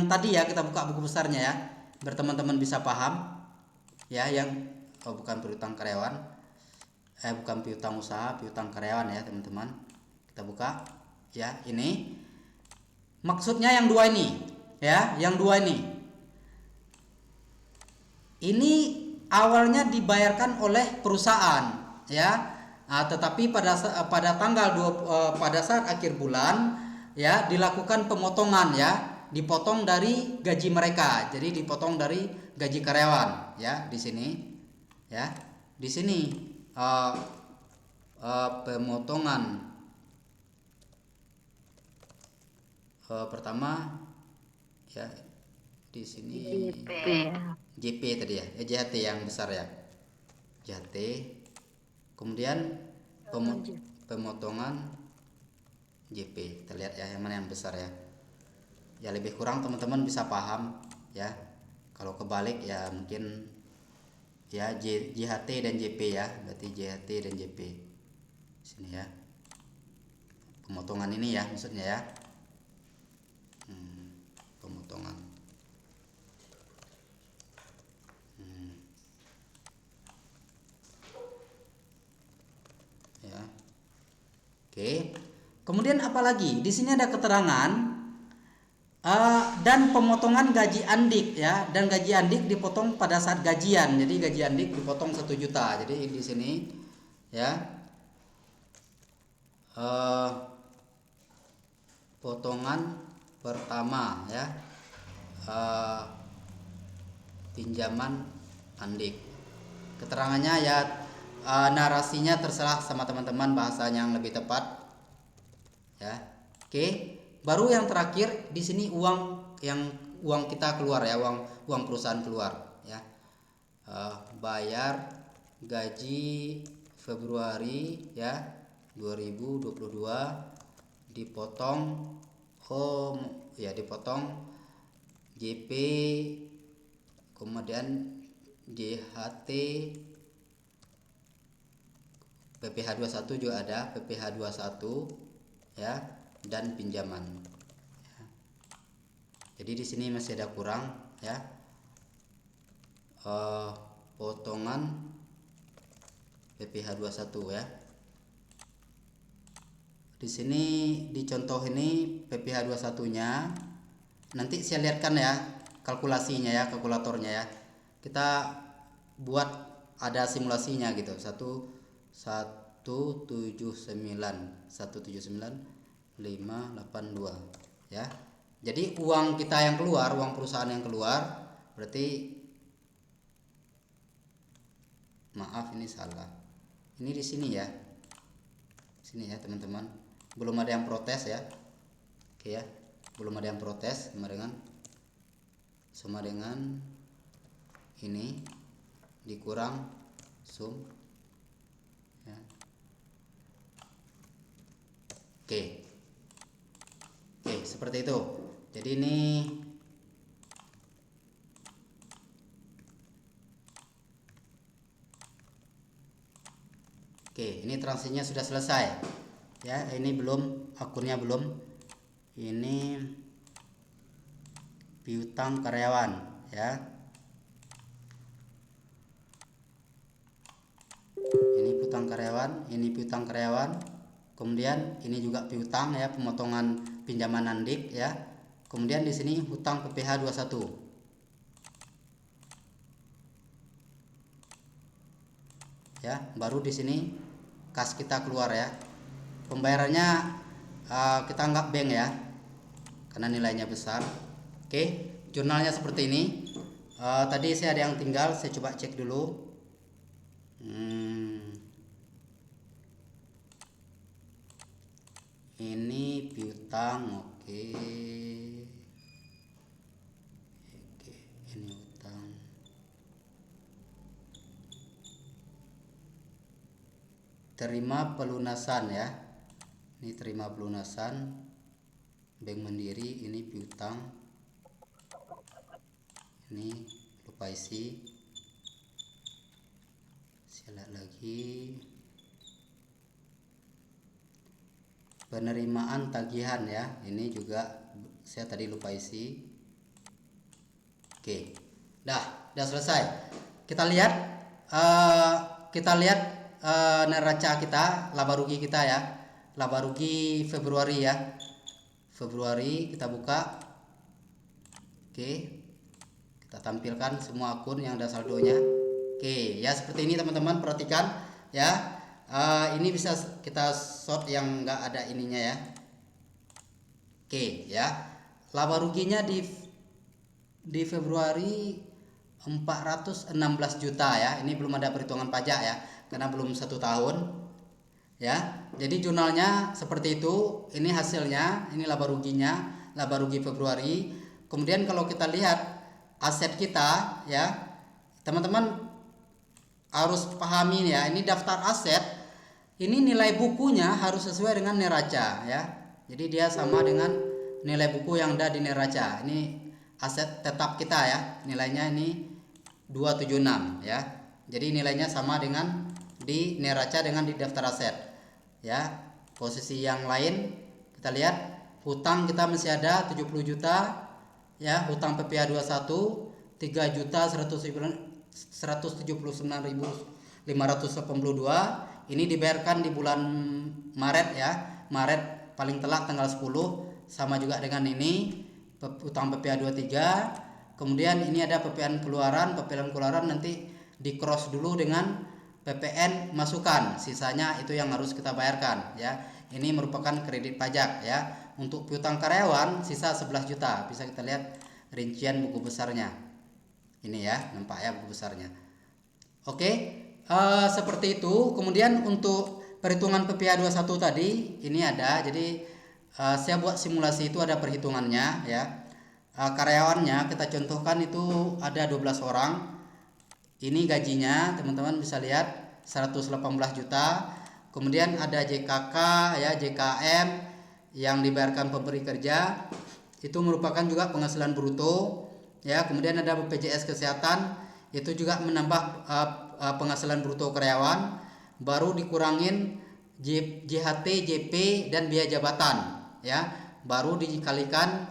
tadi ya kita buka buku besarnya ya biar teman-teman bisa paham ya, yang bukan piutang karyawan, bukan piutang usaha, piutang karyawan ya teman-teman. Kita buka ya, ini maksudnya yang dua ini ya, yang dua ini awalnya dibayarkan oleh perusahaan ya. Tetapi pada tanggal pada saat akhir bulan ya dilakukan pemotongan ya, dipotong dari gaji mereka. Jadi dipotong dari gaji karyawan ya di sini ya. Di sini pemotongan pertama ya, di sini JP tadi ya, JHT yang besar ya, JHT. Kemudian pemotongan JP, kita lihat ya yang mana yang besar ya. Ya lebih kurang teman-teman bisa paham ya. Kalau kebalik ya mungkin ya JHT dan JP ya, berarti JHT dan JP sini ya. Pemotongan ini ya maksudnya ya. Pemotongan. Ya. Oke. Kemudian apalagi? Di sini ada keterangan dan pemotongan gaji andik ya, dan gaji andik dipotong pada saat gajian. Jadi gaji andik dipotong 1 juta. Jadi di sini ya potongan pertama ya, pinjaman andik. Keterangannya ya, narasinya terserah sama teman-teman bahasanya yang lebih tepat ya. Oke. Baru yang terakhir di sini uang kita keluar ya, uang perusahaan keluar ya. Bayar gaji Februari ya 2022, dipotong dipotong JP, kemudian JHT, PPh 21 juga ada, PPh 21 ya, dan pinjaman ya. Jadi di sini masih ada kurang ya, potongan PPh 21 ya. Di sini di contoh ini PPh 21-nya nanti saya lihatkan ya kalkulasinya ya, kalkulatornya ya. Kita buat ada simulasinya gitu. 179.582 ya. Jadi uang kita yang keluar, uang perusahaan yang keluar, berarti maaf ini salah. Ini di sini ya. Sini ya teman-teman. Belum ada yang protes ya. Oke ya. Belum ada yang protes sama dengan ini dikurang sum ya. Oke, seperti itu. Jadi ini ini transaksinya sudah selesai ya. Ini belum, akunnya belum. Ini piutang karyawan ya. Ini piutang karyawan. Kemudian ini juga piutang ya, pemotongan pinjaman andik ya. Kemudian di sini hutang PPh 21. Ya, baru di sini kas kita keluar ya. Pembayarannya kita anggap bank ya, karena nilainya besar. Oke, jurnalnya seperti ini. Tadi saya ada yang tinggal, saya coba cek dulu. Ini piutang, oke. Ini utang. Terima pelunasan ya. Ini terima pelunasan Bank Mandiri, ini piutang. Ini lupa isi. Saya lihat lagi. Penerimaan tagihan ya, ini juga saya tadi lupa isi. Oke, dah selesai. Kita lihat eh, kita lihat neraca kita, laba rugi kita ya. Laba rugi Februari ya. Februari kita buka. Oke. Kita tampilkan semua akun yang ada saldonya. Oke, ya seperti ini teman-teman, perhatikan ya. Ini bisa kita short yang enggak ada ininya ya. Oke, ya. Laba ruginya di Februari 416 juta ya. Ini belum ada perhitungan pajak ya, karena belum 1 tahun ya. Jadi jurnalnya seperti itu. Ini hasilnya, ini laba ruginya, laba rugi Februari. Kemudian kalau kita lihat aset kita ya, teman-teman harus pahami ya, ini daftar aset. Ini nilai bukunya harus sesuai dengan neraca ya. Jadi dia sama dengan nilai buku yang ada di neraca. Ini aset tetap kita ya, nilainya ini 276 ya. Jadi nilainya sama dengan di neraca dengan di daftar aset ya. Posisi yang lain kita lihat, hutang kita masih ada 70 juta ya, hutang PPh 21 3.179.582. Ini dibayarkan di bulan Maret ya. Maret paling telat tanggal 10, sama juga dengan ini hutang PPh 23. Kemudian ini ada PPN keluaran nanti di cross dulu dengan PPN masukan, sisanya itu yang harus kita bayarkan ya. Ini merupakan kredit pajak ya. Untuk piutang karyawan sisa 11 juta. Bisa kita lihat rincian buku besarnya. Ini ya, nampak ya buku besarnya. Oke, seperti itu. Kemudian untuk perhitungan PPh 21 tadi ini ada. Jadi saya buat simulasi, itu ada perhitungannya ya. Karyawannya kita contohkan itu ada 12 orang. Ini gajinya teman-teman bisa lihat 118 juta. Kemudian ada JKK ya, JKM yang dibayarkan pemberi kerja, itu merupakan juga penghasilan bruto ya. Kemudian ada BPJS kesehatan, itu juga menambah penghasilan bruto karyawan, baru dikurangin JHT, JP dan biaya jabatan ya, baru dikalikan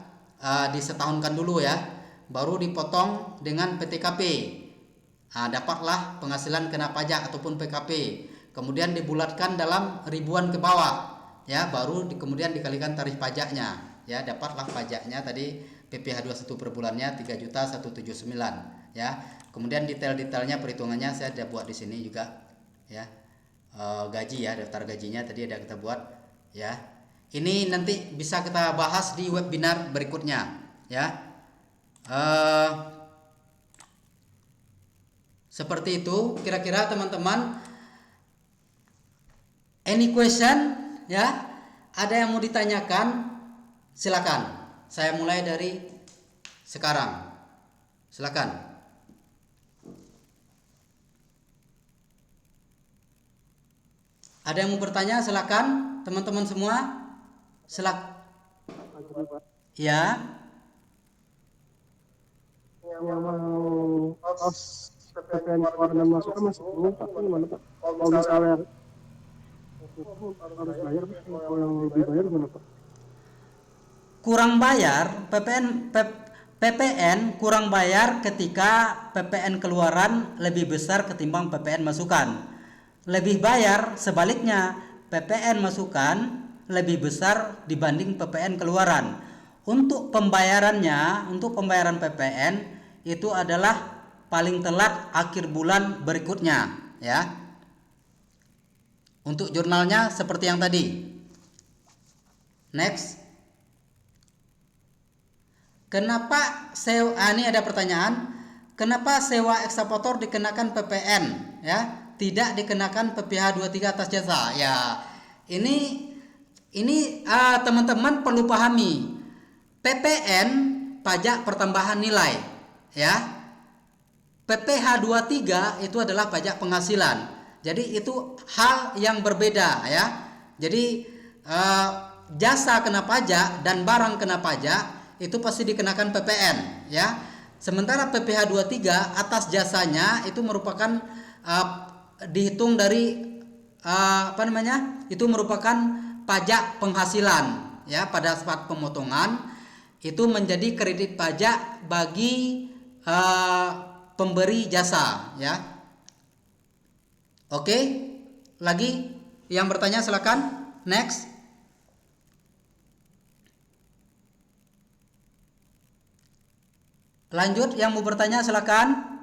disetahunkan dulu ya, baru dipotong dengan PTKP. Dapatlah penghasilan kena pajak ataupun PKP. Kemudian dibulatkan dalam ribuan ke bawah ya, baru kemudian dikalikan tarif pajaknya ya, dapatlah pajaknya tadi PPh 21 per bulannya 3.179 ya. Kemudian detail-detailnya perhitungannya saya sudah buat di sini juga ya. Gaji ya, daftar gajinya tadi ada kita buat ya. Ini nanti bisa kita bahas di webinar berikutnya ya. Seperti itu kira-kira teman-teman. Any question ya? Ada yang mau ditanyakan? Silakan. Saya mulai dari sekarang. Silakan. Ada yang mau bertanya? Silakan, teman-teman semua. Ya. Yang mau PPN keluaran dan masukan masih belum Pak, gimana Pak? Kalau misalnya harus bayar, kalau yang lebih bayar gimana Pak? Kurang bayar PPN kurang bayar ketika PPN keluaran lebih besar ketimbang PPN masukan. Lebih bayar sebaliknya, PPN masukan lebih besar dibanding PPN keluaran. Untuk pembayaran PPN itu adalah paling telat akhir bulan berikutnya ya. Untuk jurnalnya seperti yang tadi. Next. Kenapa ini ada pertanyaan, kenapa sewa ekskavator dikenakan PPN ya, tidak dikenakan PPh 23 atas jasa ya. Ini teman-teman perlu pahami, PPN pajak pertambahan nilai ya. PPh 23 itu adalah pajak penghasilan. Jadi itu hal yang berbeda ya. Jadi jasa kena pajak dan barang kena pajak itu pasti dikenakan PPN ya. Sementara PPh 23 atas jasanya itu merupakan dihitung dari itu merupakan pajak penghasilan ya. Pada saat pemotongan itu menjadi kredit pajak bagi pemberi jasa ya. Oke, lagi yang bertanya silakan. Next. Lanjut, yang mau bertanya silakan.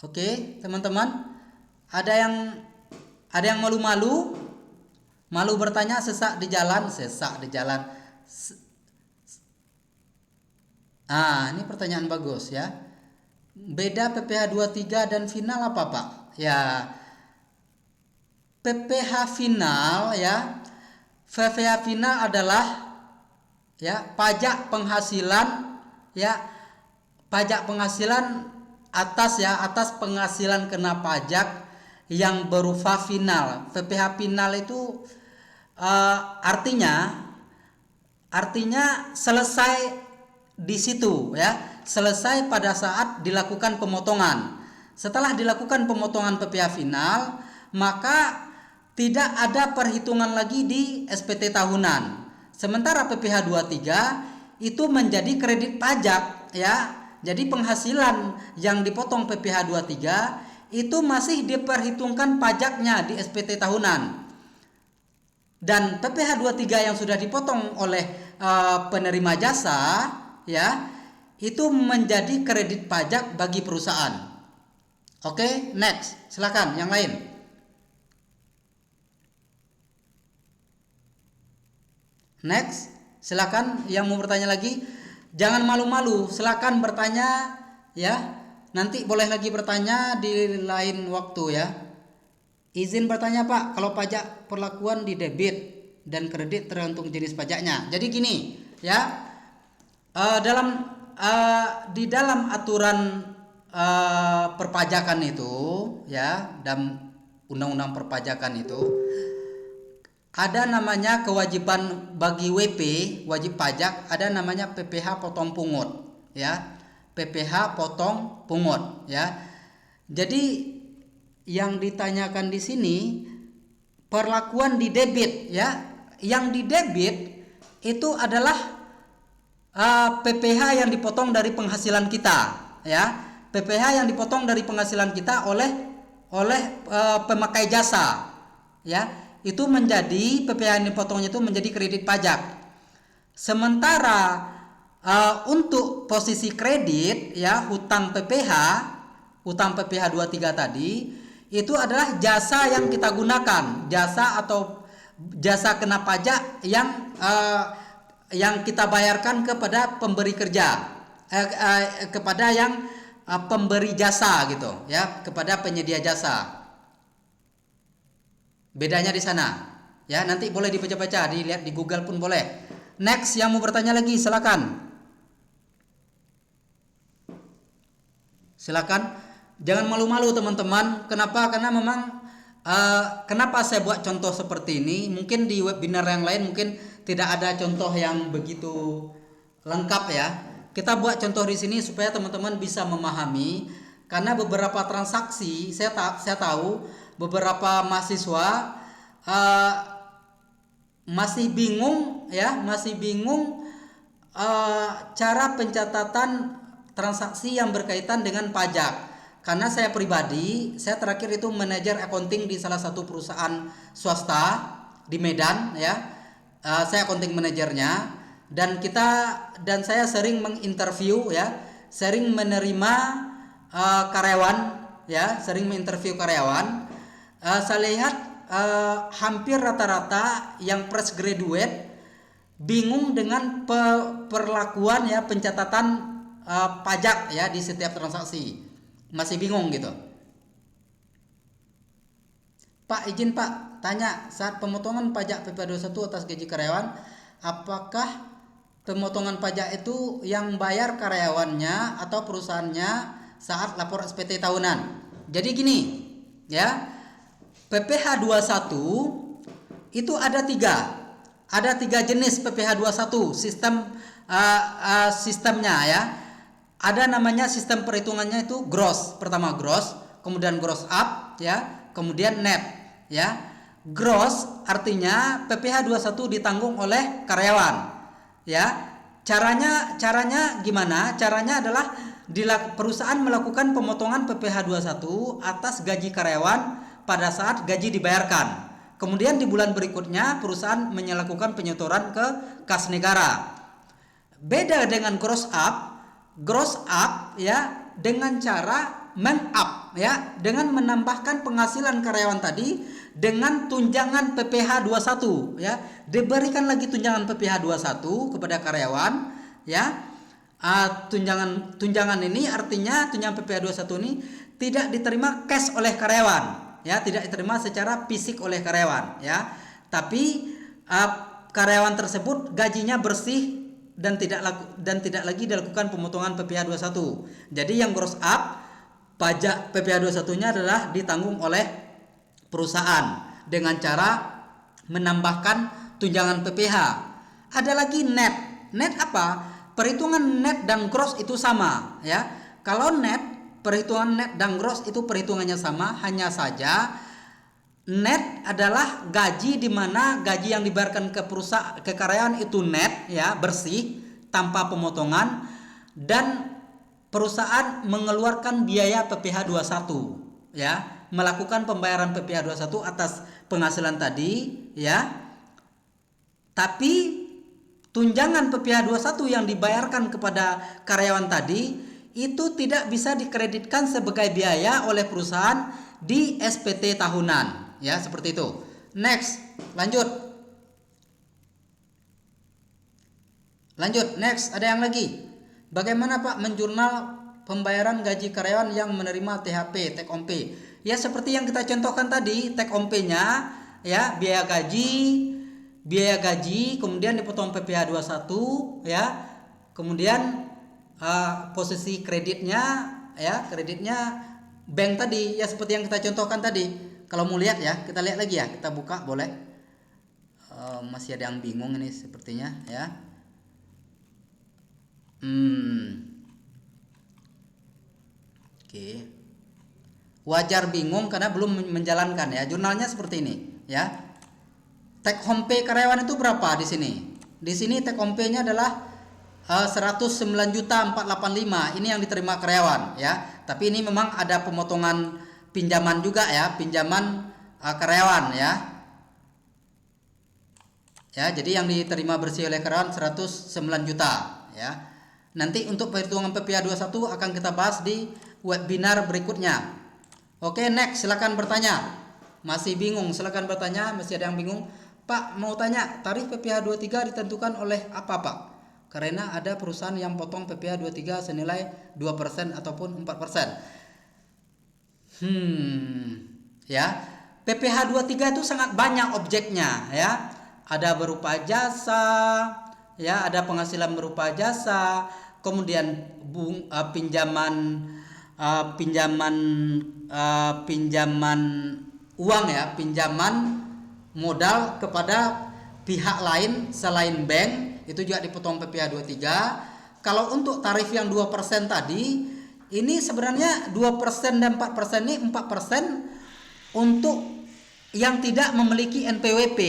Oke, teman-teman, ada yang malu-malu, malu bertanya, sesak di jalan. Ini pertanyaan bagus ya. Beda PPH 23 dan final apa, Pak? Ya, PPH final ya. PPH final adalah ya pajak penghasilan ya. Pajak penghasilan atas penghasilan kena pajak yang berupa final. PPH final itu artinya selesai di situ ya, selesai pada saat dilakukan pemotongan. Setelah dilakukan pemotongan PPH final, maka tidak ada perhitungan lagi di SPT tahunan. Sementara PPH 23 itu menjadi kredit pajak ya. Jadi penghasilan yang dipotong PPH 23 itu masih diperhitungkan pajaknya di SPT tahunan. Dan PPH 23 yang sudah dipotong oleh penerima jasa ya, itu menjadi kredit pajak bagi perusahaan. Oke, next. Silakan yang lain. Next. Silakan yang mau bertanya lagi. Jangan malu-malu, silakan bertanya ya. Nanti boleh lagi bertanya di lain waktu ya. Izin bertanya, Pak, kalau pajak perlakuan di debit dan kredit tergantung jenis pajaknya. Jadi gini ya. Di dalam aturan perpajakan itu ya, dalam undang-undang perpajakan itu ada namanya kewajiban bagi WP, wajib pajak, ada namanya PPH potong pungut ya. PPH potong pungut ya. Jadi yang ditanyakan di sini perlakuan di debit ya. Yang di debit itu adalah PPH yang dipotong dari penghasilan kita ya. PPH yang dipotong dari penghasilan kita oleh pemakai jasa ya. Itu menjadi PPH yang dipotongnya itu menjadi kredit pajak. Sementara untuk posisi kredit ya, hutang PPH 23 tadi itu adalah jasa yang kita gunakan, jasa atau jasa kena pajak yang kita bayarkan kepada pemberi kerja, kepada yang pemberi jasa gitu ya, kepada penyedia jasa. Bedanya di sana ya, nanti boleh dibaca-baca, dilihat di Google pun boleh. Next, yang mau bertanya lagi silakan. Silakan, jangan malu-malu teman-teman. Kenapa? Karena memang kenapa saya buat contoh seperti ini? Mungkin di webinar yang lain mungkin tidak ada contoh yang begitu lengkap ya. Kita buat contoh di sini supaya teman-teman bisa memahami. Karena beberapa transaksi saya tahu beberapa mahasiswa masih bingung ya, cara pencatatan transaksi yang berkaitan dengan pajak. Karena saya pribadi, saya terakhir itu manajer accounting di salah satu perusahaan swasta di Medan ya. Saya accounting manajernya dan saya sering menginterview ya, sering menerima karyawan ya, sering menginterview karyawan. Saya lihat hampir rata-rata yang fresh graduate bingung dengan perlakuan ya, pencatatan pajak ya di setiap transaksi. Masih bingung gitu. Pak, izin Pak, tanya, saat pemotongan pajak PP21 atas gaji karyawan, apakah pemotongan pajak itu yang bayar karyawannya atau perusahaannya saat lapor SPT tahunan? Jadi gini, ya. PPH 21 itu ada tiga jenis PPH 21 sistemnya ya. Ada namanya sistem perhitungannya itu gross, pertama gross, kemudian gross up ya, kemudian net ya. Gross artinya PPH 21 ditanggung oleh karyawan ya. Caranya gimana? Caranya adalah perusahaan melakukan pemotongan PPh 21 atas gaji karyawan pada saat gaji dibayarkan. Kemudian di bulan berikutnya perusahaan melakukan penyetoran ke kas negara. Beda dengan gross up ya dengan cara men-up ya, dengan menambahkan penghasilan karyawan tadi dengan tunjangan PPh 21 ya. Diberikan lagi tunjangan PPh 21 kepada karyawan ya. Tunjangan ini artinya tunjangan PPh 21 ini tidak diterima cash oleh karyawan ya, tidak diterima secara fisik oleh karyawan ya, tapi karyawan tersebut gajinya bersih dan tidak lagi dilakukan pemotongan PPh 21. Jadi yang gross up pajak PPh 21-nya adalah ditanggung oleh perusahaan dengan cara menambahkan tunjangan PPh. Ada lagi net. Net apa? Perhitungan net dan gross itu sama ya. Kalau net, perhitungan net dan gross itu perhitungannya sama, hanya saja net adalah gaji di mana gaji yang dibayarkan ke karyawan itu net ya, bersih tanpa pemotongan, dan perusahaan mengeluarkan biaya PPh 21 ya, melakukan pembayaran PPh 21 atas penghasilan tadi ya. Tapi tunjangan PPh 21 yang dibayarkan kepada karyawan tadi itu tidak bisa dikreditkan sebagai biaya oleh perusahaan di SPT tahunan ya, seperti itu. Next, lanjut, next, ada yang lagi. Bagaimana Pak menjurnal pembayaran gaji karyawan yang menerima THP, take home pay? Ya seperti yang kita contohkan tadi, take home pay-nya ya, biaya gaji kemudian dipotong PPh 21 ya. Kemudian posisi kreditnya ya, kreditnya bank tadi ya, seperti yang kita contohkan tadi. Kalau mau lihat ya, kita lihat lagi ya, kita buka boleh. Masih ada yang bingung ini sepertinya ya. Oke. Wajar bingung karena belum menjalankan ya. Jurnalnya seperti ini ya. Take home pay karyawan itu berapa di sini? Di sini take home pay-nya adalah 109.485. Ini yang diterima karyawan ya. Tapi ini memang ada pemotongan pinjaman juga ya, pinjaman karyawan ya. Ya, jadi yang diterima bersih oleh karyawan 109 juta ya. Nanti untuk perhitungan PPh 21 akan kita bahas di webinar berikutnya. Oke, next, silakan bertanya. Masih bingung, silakan bertanya. Masih ada yang bingung? Pak, mau tanya, tarif PPh 23 ditentukan oleh apa, Pak? Karena ada perusahaan yang potong PPh 23 senilai 2% ataupun 4%. Ya. PPh 23 itu sangat banyak objeknya ya. Ada berupa jasa, ya, ada penghasilan berupa jasa, kemudian pinjaman uang ya, pinjaman modal kepada pihak lain selain bank, itu juga dipotong PPh 23. Kalau untuk tarif yang 2% tadi, ini sebenarnya 2% dan 4% ini 4% untuk yang tidak memiliki NPWP.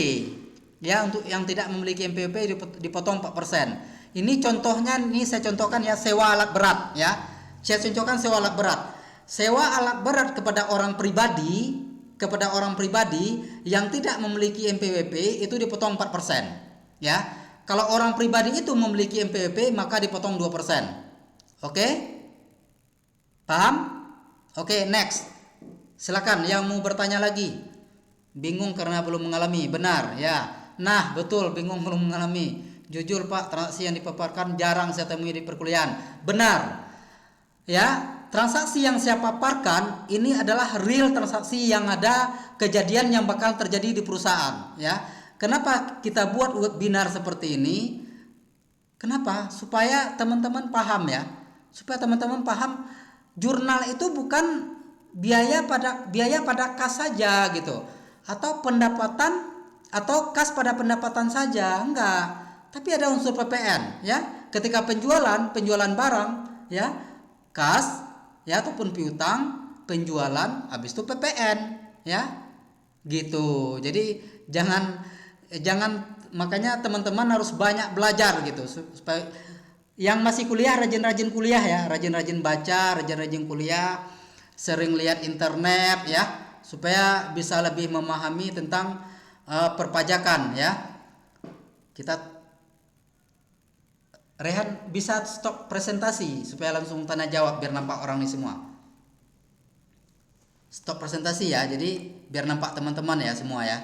Ya, untuk yang tidak memiliki NPWP dipotong 4%. Ini contohnya, ini saya contohkan ya, sewa alat berat ya. Saya contohkan sewa alat berat. Sewa alat berat kepada orang pribadi yang tidak memiliki NPWP itu dipotong 4%. Ya. Kalau orang pribadi itu memiliki NPWP maka dipotong 2%. Oke? Paham? Oke, next. Silakan yang mau bertanya lagi. Bingung karena belum mengalami. Benar, ya. Nah, betul, bingung belum mengalami. Jujur Pak, transaksi yang dipaparkan jarang saya temui di perkuliahan. Benar. Ya, transaksi yang saya paparkan ini adalah real transaksi yang ada kejadian yang bakal terjadi di perusahaan, ya. Kenapa kita buat webinar seperti ini? Kenapa? Supaya teman-teman paham ya. Supaya teman-teman paham jurnal itu bukan biaya pada kas saja gitu. Atau pendapatan atau kas pada pendapatan saja, enggak. Tapi ada unsur PPN ya. Ketika penjualan barang ya, kas ya ataupun piutang, penjualan, habis itu PPN ya. Gitu. Jadi jangan makanya teman-teman harus banyak belajar gitu supaya yang masih kuliah rajin-rajin kuliah ya, rajin-rajin baca, rajin-rajin kuliah, sering lihat internet ya, supaya bisa lebih memahami tentang perpajakan ya. Kita Rehan bisa stop presentasi supaya langsung tanya jawab biar nampak orang ini semua. Stop presentasi ya, jadi biar nampak teman-teman ya semua ya.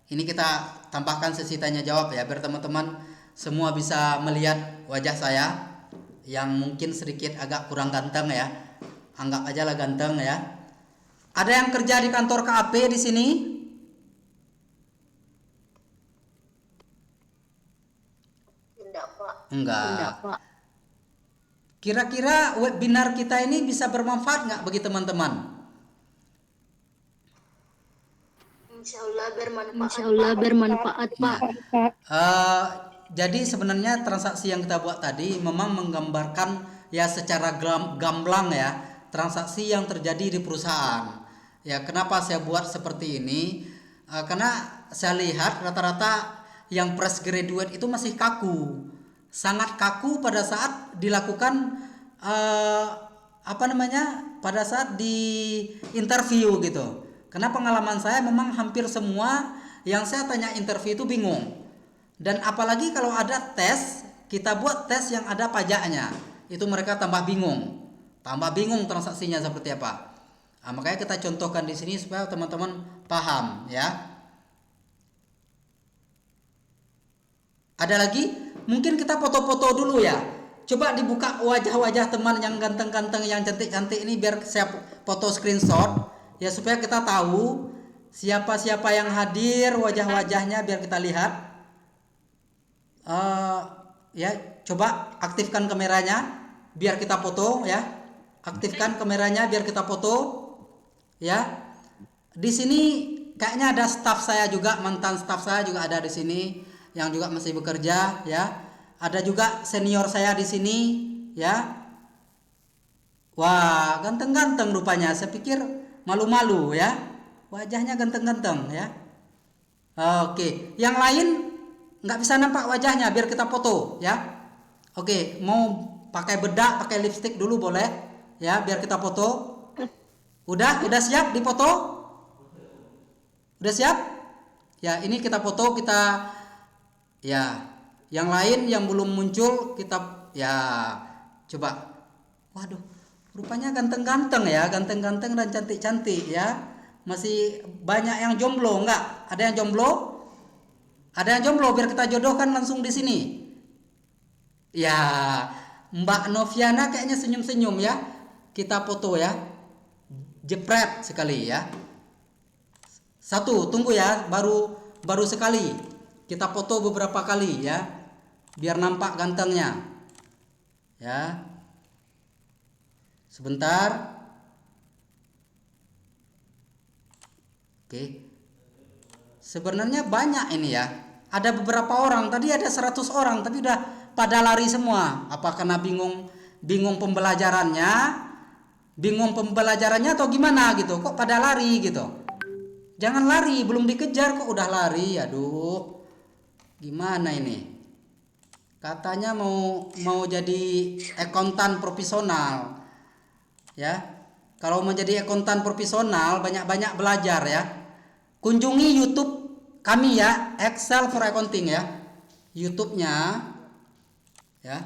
Ini kita tambahkan sesi tanya jawab ya, biar teman-teman semua bisa melihat wajah saya yang mungkin sedikit agak kurang ganteng ya. Anggap aja lah ganteng ya. Ada yang kerja di kantor KAP di sini? Tidak, Pak. Enggak. Tidak, Pak. Kira-kira webinar kita ini bisa bermanfaat nggak bagi teman-teman? Insya Allah bermanfaat, Pak. Pak. Jadi sebenarnya transaksi yang kita buat tadi memang menggambarkan ya secara gamblang ya transaksi yang terjadi di perusahaan. Ya, kenapa saya buat seperti ini? Karena saya lihat rata-rata yang fresh graduate itu masih kaku, sangat kaku pada saat dilakukan pada saat di interview gitu. Karena pengalaman saya memang hampir semua yang saya tanya interview itu bingung. Dan apalagi kalau ada tes, kita buat tes yang ada pajaknya, itu mereka tambah bingung transaksinya seperti apa. Makanya kita contohkan di sini supaya teman-teman paham ya. Ada lagi? Mungkin kita foto-foto dulu ya. Coba dibuka wajah-wajah teman yang ganteng-ganteng, yang cantik-cantik ini biar saya foto screenshot ya supaya kita tahu siapa-siapa yang hadir, wajah-wajahnya biar kita lihat. Ya, coba aktifkan kameranya biar kita foto ya. Aktifkan kameranya biar kita foto ya. Di sini kayaknya ada staf saya juga, mantan staf saya juga ada di sini yang juga masih bekerja ya. Ada juga senior saya di sini ya. Wah, ganteng-ganteng rupanya. Saya pikir malu-malu ya. Wajahnya ganteng-ganteng ya. Oke, yang lain nggak bisa nampak wajahnya biar kita foto ya. Oke, mau pakai bedak, pakai lipstick dulu boleh ya biar kita foto. Udah siap difoto? Udah siap? Ya, ini kita foto, kita ya. Yang lain yang belum muncul kita ya coba. Waduh, rupanya ganteng-ganteng ya, ganteng-ganteng dan cantik-cantik ya. Masih banyak yang jomblo enggak? Ada yang jomblo? Ada yang jomblo biar kita jodohkan langsung di sini. Ya, Mbak Noviana kayaknya senyum-senyum ya. Kita foto ya. Jepret sekali ya. Satu, tunggu ya, baru sekali. Kita foto beberapa kali ya. Biar nampak gantengnya. Ya. Sebentar. Oke. Sebenarnya banyak ini ya. Ada beberapa orang, tadi ada 100 orang tapi udah pada lari semua. Apa karena bingung pembelajarannya? Bingung pembelajarannya atau gimana gitu? Kok pada lari gitu? Jangan lari, belum dikejar kok udah lari. Aduh. Gimana ini? Katanya mau jadi akuntan profesional. Ya. Kalau mau jadi akuntan profesional banyak-banyak belajar ya. Kunjungi YouTube kami ya, Excel for Accounting ya. YouTube-nya ya.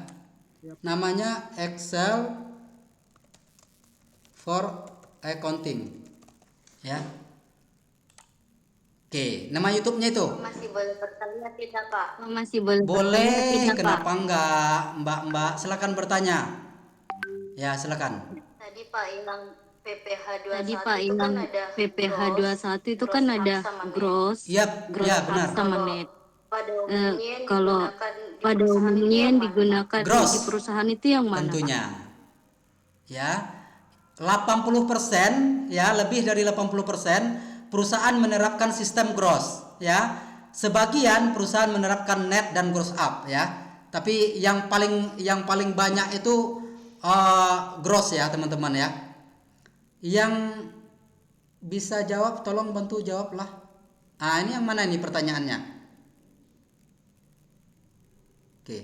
Namanya Excel for Accounting. Ya. Oke, nama YouTube-nya itu. Masih boleh bertanya tidak, Pak? Masih boleh. Boleh, bertanya tidak, kenapa Pak? enggak? Mbak, silakan bertanya. Ya, silakan. Tadi Pak Ilang PPH 21 Tadi itu Pak kan Ilang ada PPH gross, 21 itu gross kan up ada sama net. gross, Iya, gross ya up benar. sama net. Pada umumnya yang Kalau digunakan di pada perusahaan itu umumnya yang yang mana, Pak? digunakan Gross. di perusahaan itu yang mana, Pak? Tentunya. Ya. 80% ya, lebih dari 80% perusahaan menerapkan sistem gross ya. Sebagian perusahaan menerapkan net dan gross up ya. Tapi yang paling banyak itu gross ya, teman-teman ya. Yang bisa jawab tolong bantu jawablah. Ini yang mana ini pertanyaannya? Oke.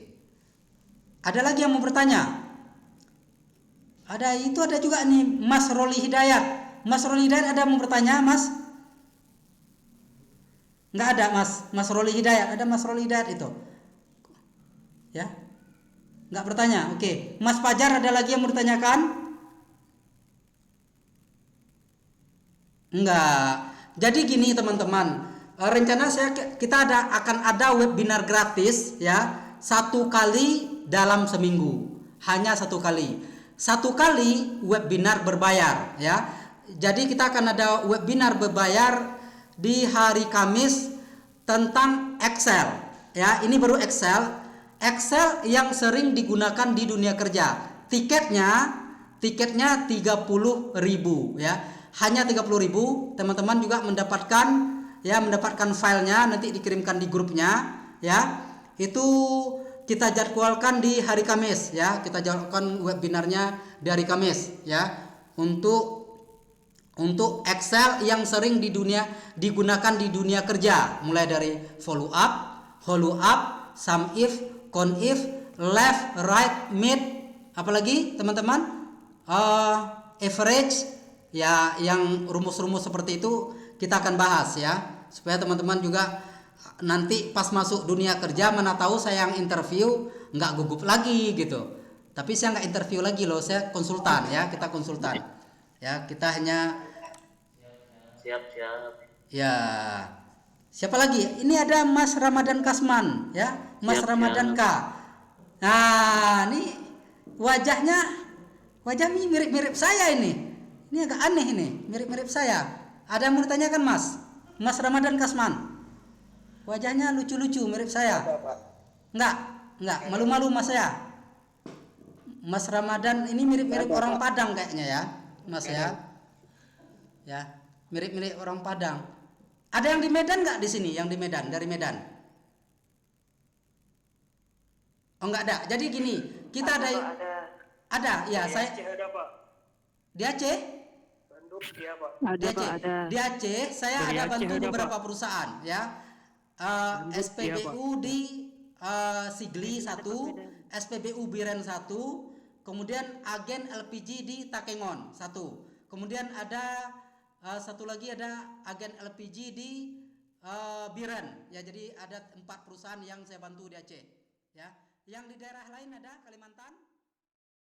Ada lagi yang mau bertanya? Ada juga nih Mas Roli Hidayat. Mas Roli Hidayat ada mau bertanya, Mas? Nggak ada, Mas Roli Hidayat. Ada Mas Roli Hidayat itu. Ya. Nggak bertanya. Oke. Mas Fajar ada lagi yang mau ditanyakan? Enggak. Jadi gini teman-teman, rencana kita akan ada webinar gratis ya, 1 kali dalam seminggu, hanya 1 kali. 1 kali webinar berbayar ya. Jadi kita akan ada webinar berbayar di hari Kamis tentang Excel ya. Ini baru Excel yang sering digunakan di dunia kerja. Tiketnya 30.000 ya. Hanya 30.000, teman-teman juga mendapatkan filenya, nanti dikirimkan di grupnya ya. Itu kita jadwalkan di hari Kamis ya. Kita jadwalkan webinarnya di hari Kamis ya. Untuk Excel yang sering digunakan di dunia kerja, mulai dari follow up, sum if, count if, left, right, mid, apalagi teman-teman, average. Ya, yang rumus-rumus seperti itu kita akan bahas ya, supaya teman-teman juga nanti pas masuk dunia kerja, mana tahu saya yang interview nggak gugup lagi gitu. Tapi saya nggak interview lagi loh, saya konsultan ya, kita konsultan ya, kita hanya Siap. ya. Siapa lagi? Ini ada Mas Ramadan Kasman ya, Mas Siap, Ramadan K. Nah, ini wajah mirip-mirip saya ini. Ini agak aneh ini, mirip-mirip saya. Ada yang mau ditanyakan Mas Ramadan Kasman? Wajahnya lucu-lucu, mirip saya. Enggak, malu-malu Mas saya. Mas Ramadan ini mirip-mirip orang Padang kayaknya ya, Mas ya. Ya, mirip-mirip orang Padang. Ada yang di Medan enggak di sini? Yang di Medan, dari Medan? Oh, enggak ada. Jadi gini, kita ada ya, saya di Aceh. Di Aceh saya Dari ada Aceh bantu ada, beberapa perusahaan ya. SPBU di Sigli 1, SPBU Biren 1, kemudian agen LPG di Takengon 1, kemudian ada satu lagi ada agen LPG di Biren ya. Jadi ada 4 perusahaan yang saya bantu di Aceh ya. Yang di daerah lain ada Kalimantan.